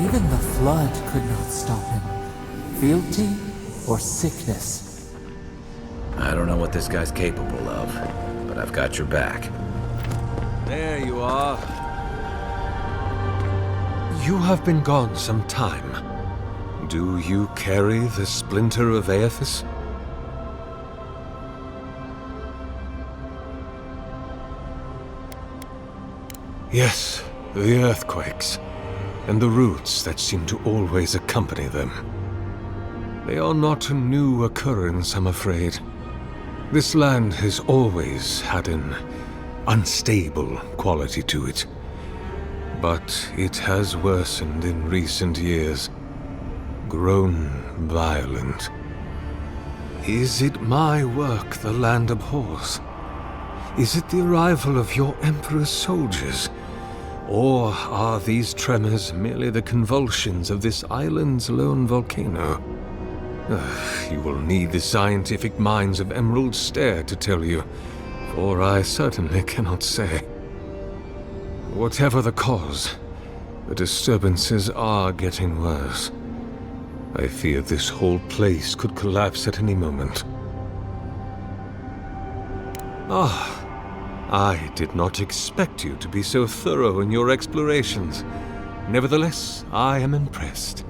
Even the flood could not stop him. Fealty or sickness? I don't know what this guy's capable of, but I've got your back. There you are. You have been gone some time. Do you carry the splinter of Aedyr? Yes, the earthquakes, and the roots that seem to always accompany them. They are not a new occurrence, I'm afraid. This land has always had an unstable quality to it. But it has worsened in recent years, grown violent. Is it my work the land abhors? Is it the arrival of your Emperor's soldiers? Or are these tremors merely the convulsions of this island's lone volcano? You will need the scientific minds of Emerald Stair to tell you, for I certainly cannot say. Whatever the cause, the disturbances are getting worse. I fear this whole place could collapse at any moment. I did not expect you to be so thorough in your explorations. Nevertheless, I am impressed.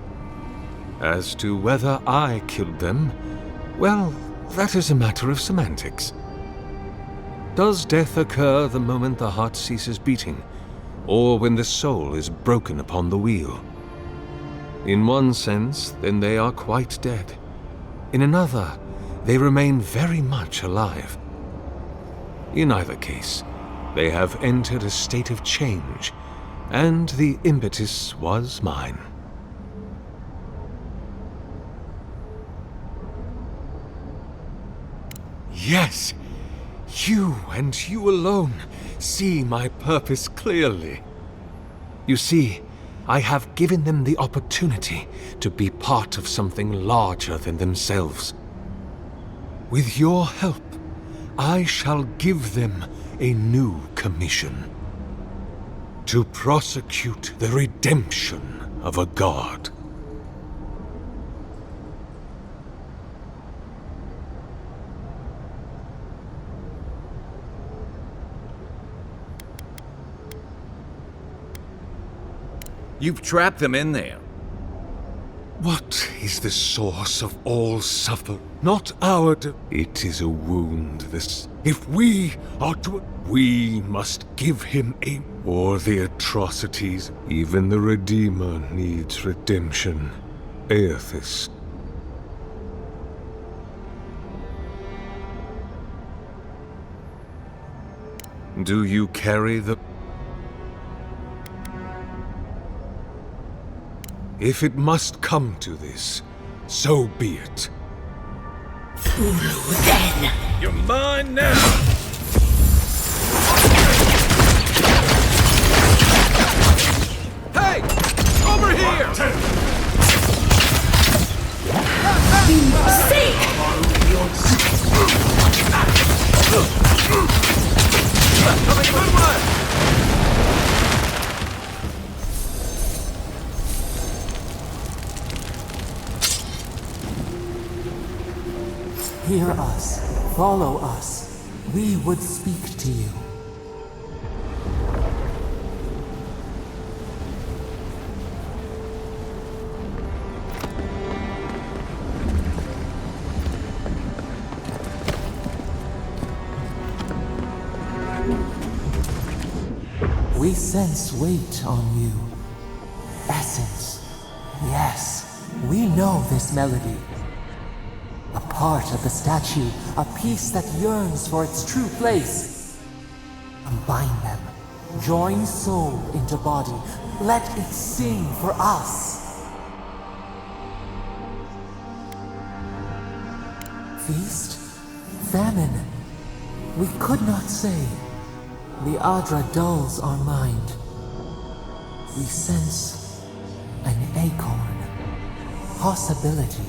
As to whether I killed them, well, that is a matter of semantics. Does death occur the moment the heart ceases beating, or when the soul is broken upon the wheel? In one sense, then they are quite dead. In another, they remain very much alive. In either case, they have entered a state of change, and the impetus was mine. Yes, you and you alone see my purpose clearly. You see, I have given them the opportunity to be part of something larger than themselves. With your help, I shall give them a new commission. To prosecute the redemption of a god. You've trapped them in there. What is the source of all suffer? Not our It is a wound, this. If we are to... We must give him a... Or the atrocities. Even the Redeemer needs redemption. Aedyr. Do you carry the... If it must come to this, so be it. Then! You're mine now! Hey! Over here! Coming good one! Hear us. Follow us. We would speak to you. We sense weight on you. Essence. Yes, we know this melody. A part of the statue, a piece that yearns for its true place. Combine them. Join soul into body. Let it sing for us. Feast? Famine? We could not say. The Aedyr dulls our mind. We sense an acorn. Possibility.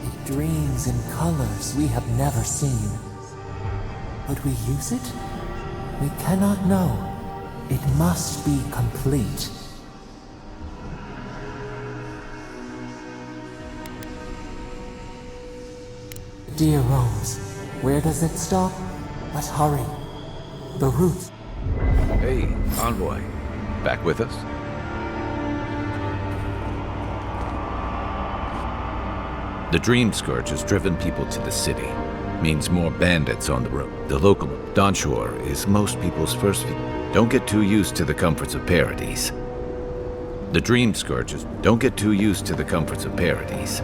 It dreams in colors we have never seen. Would we use it? We cannot know. It must be complete. Dear Rose, where does it stop? But hurry. The route. Hey, envoy. Back with us? The Dream Scourge has driven people to the city. Means more bandits on the road. The local Donshore is most people's first view. Don't get too used to the comforts of Paradise. The Dream Scourges. Don't get too used to the comforts of Paradise.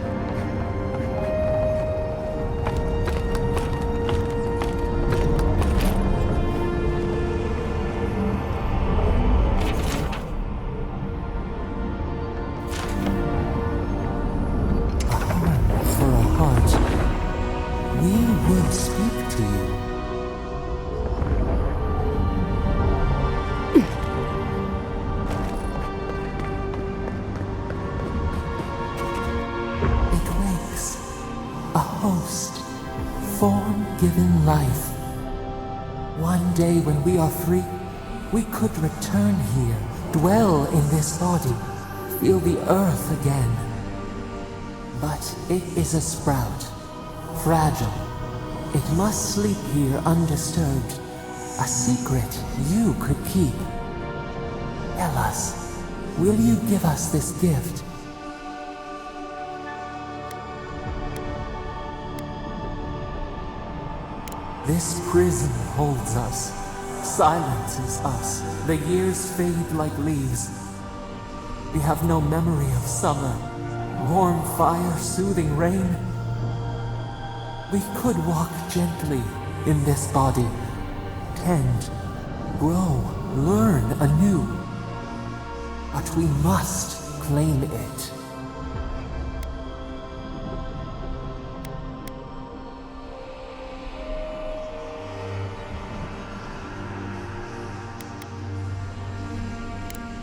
When we are free, we could return here, dwell in this body, feel the earth again. But it is a sprout, fragile. It must sleep here undisturbed. A secret you could keep. Tell us, will you give us this gift? This prison holds us, silences us. The years fade like leaves. We have no memory of summer, warm fire, soothing rain. We could walk gently in this body, tend, grow, learn anew. But we must claim it.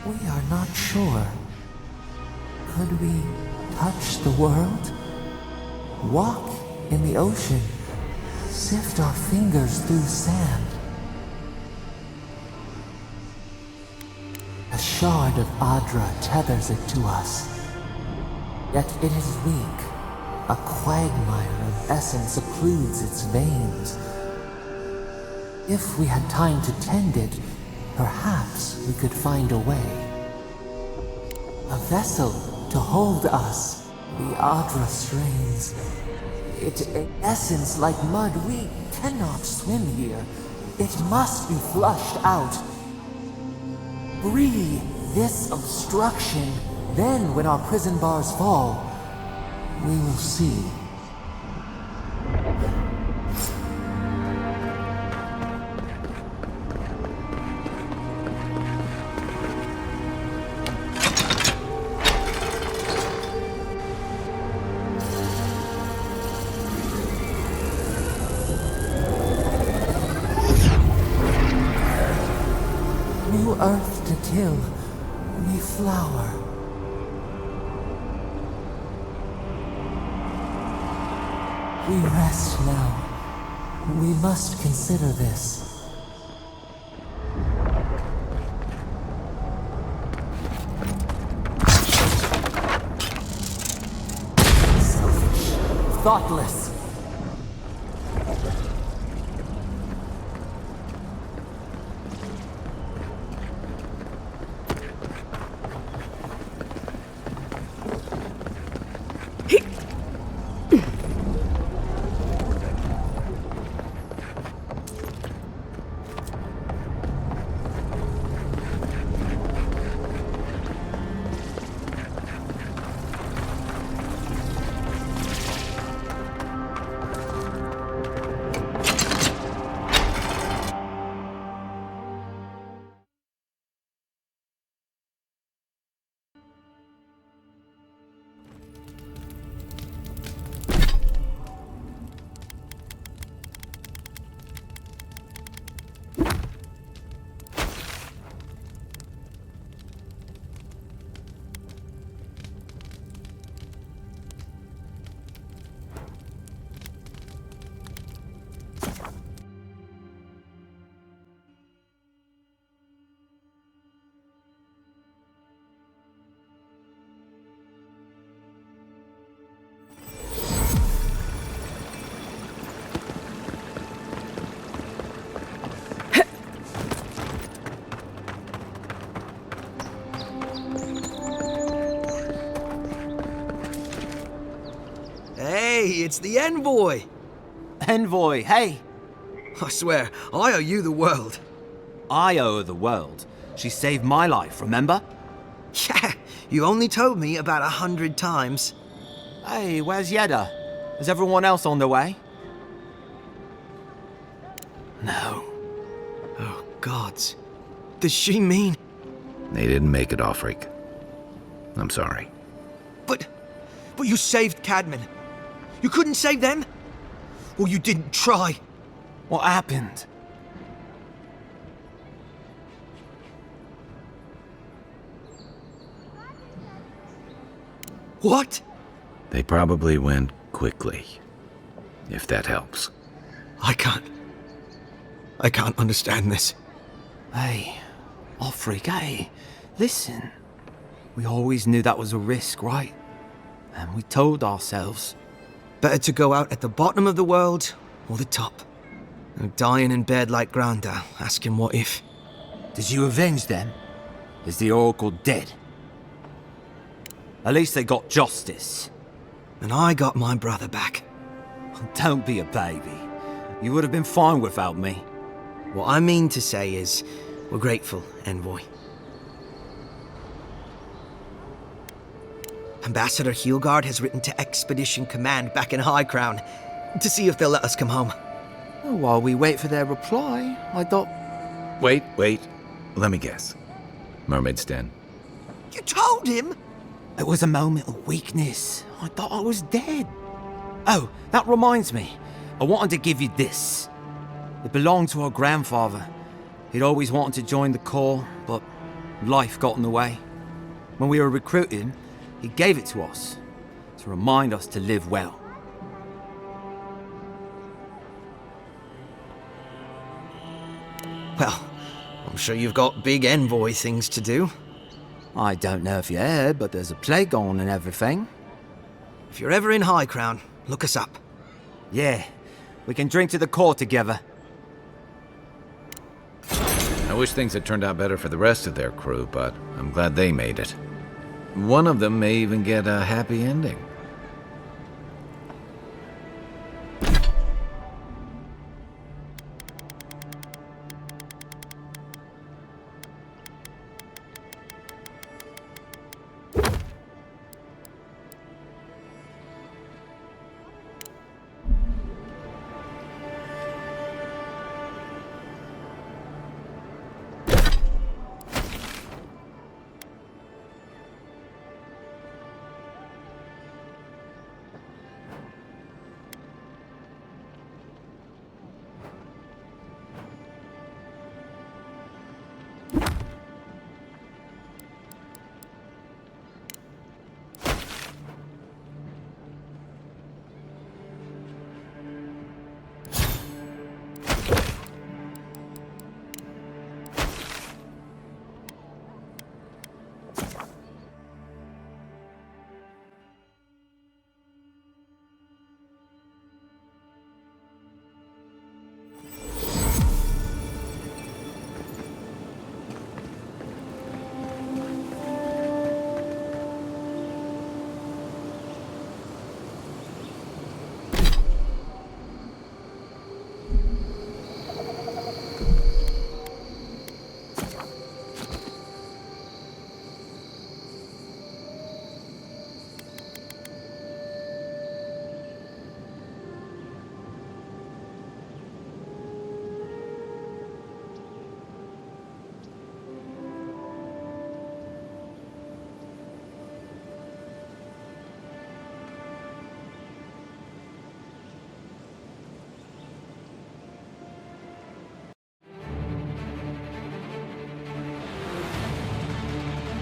We are not sure. Could we touch the world? Walk in the ocean? Sift our fingers through sand? A shard of Aedyr tethers it to us. Yet it is weak. A quagmire of essence occludes its veins. If we had time to tend it, perhaps we could find a way. A vessel to hold us. The Aedyr strains. Its essence like mud. We cannot swim here. It must be flushed out. Free this obstruction. Then, when our prison bars fall, we will see. New earth to till, new flower. We rest now. We must consider this. Selfish, thoughtless. Hey, it's the envoy! Envoy, hey! I swear, I owe you the world. I owe her the world. She saved my life, remember? Yeah, you only told me about 100 times. Hey, where's Aedyr? Is everyone else on their way? No. Oh, gods. Does she mean... They didn't make it, Offreak. I'm sorry. But you saved Cadman. You couldn't save them? Or you didn't try? What happened? What? They probably went quickly, if that helps. I can't understand this. Hey, Offreak, hey, listen. We always knew that was a risk, right? And we told ourselves... Better to go out at the bottom of the world, or the top. And dying in bed like Granda, asking what if. Did you avenge them? Is the Oracle dead? At least they got justice. And I got my brother back. Don't be a baby. You would have been fine without me. What I mean to say is, we're grateful, Envoy. Ambassador Heelgard has written to Expedition Command back in High Crown to see if they'll let us come home. Well, while we wait for their reply, I thought... Wait. Let me guess. Mermaid's Den. You told him? It was a moment of weakness. I thought I was dead. Oh, that reminds me. I wanted to give you this. It belonged to our grandfather. He'd always wanted to join the Corps, but life got in the way. When we were recruiting, he gave it to us to remind us to live well. Well, I'm sure you've got big envoy things to do. I don't know if you heard, but there's a plague on and everything. If you're ever in High Crown, look us up. Yeah, we can drink to the Corps together. I wish things had turned out better for the rest of their crew, but I'm glad they made it. One of them may even get a happy ending.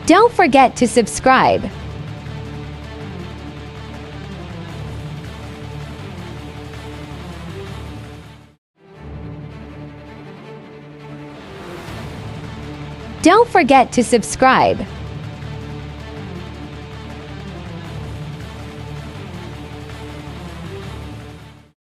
Don't forget to subscribe. Don't forget to subscribe.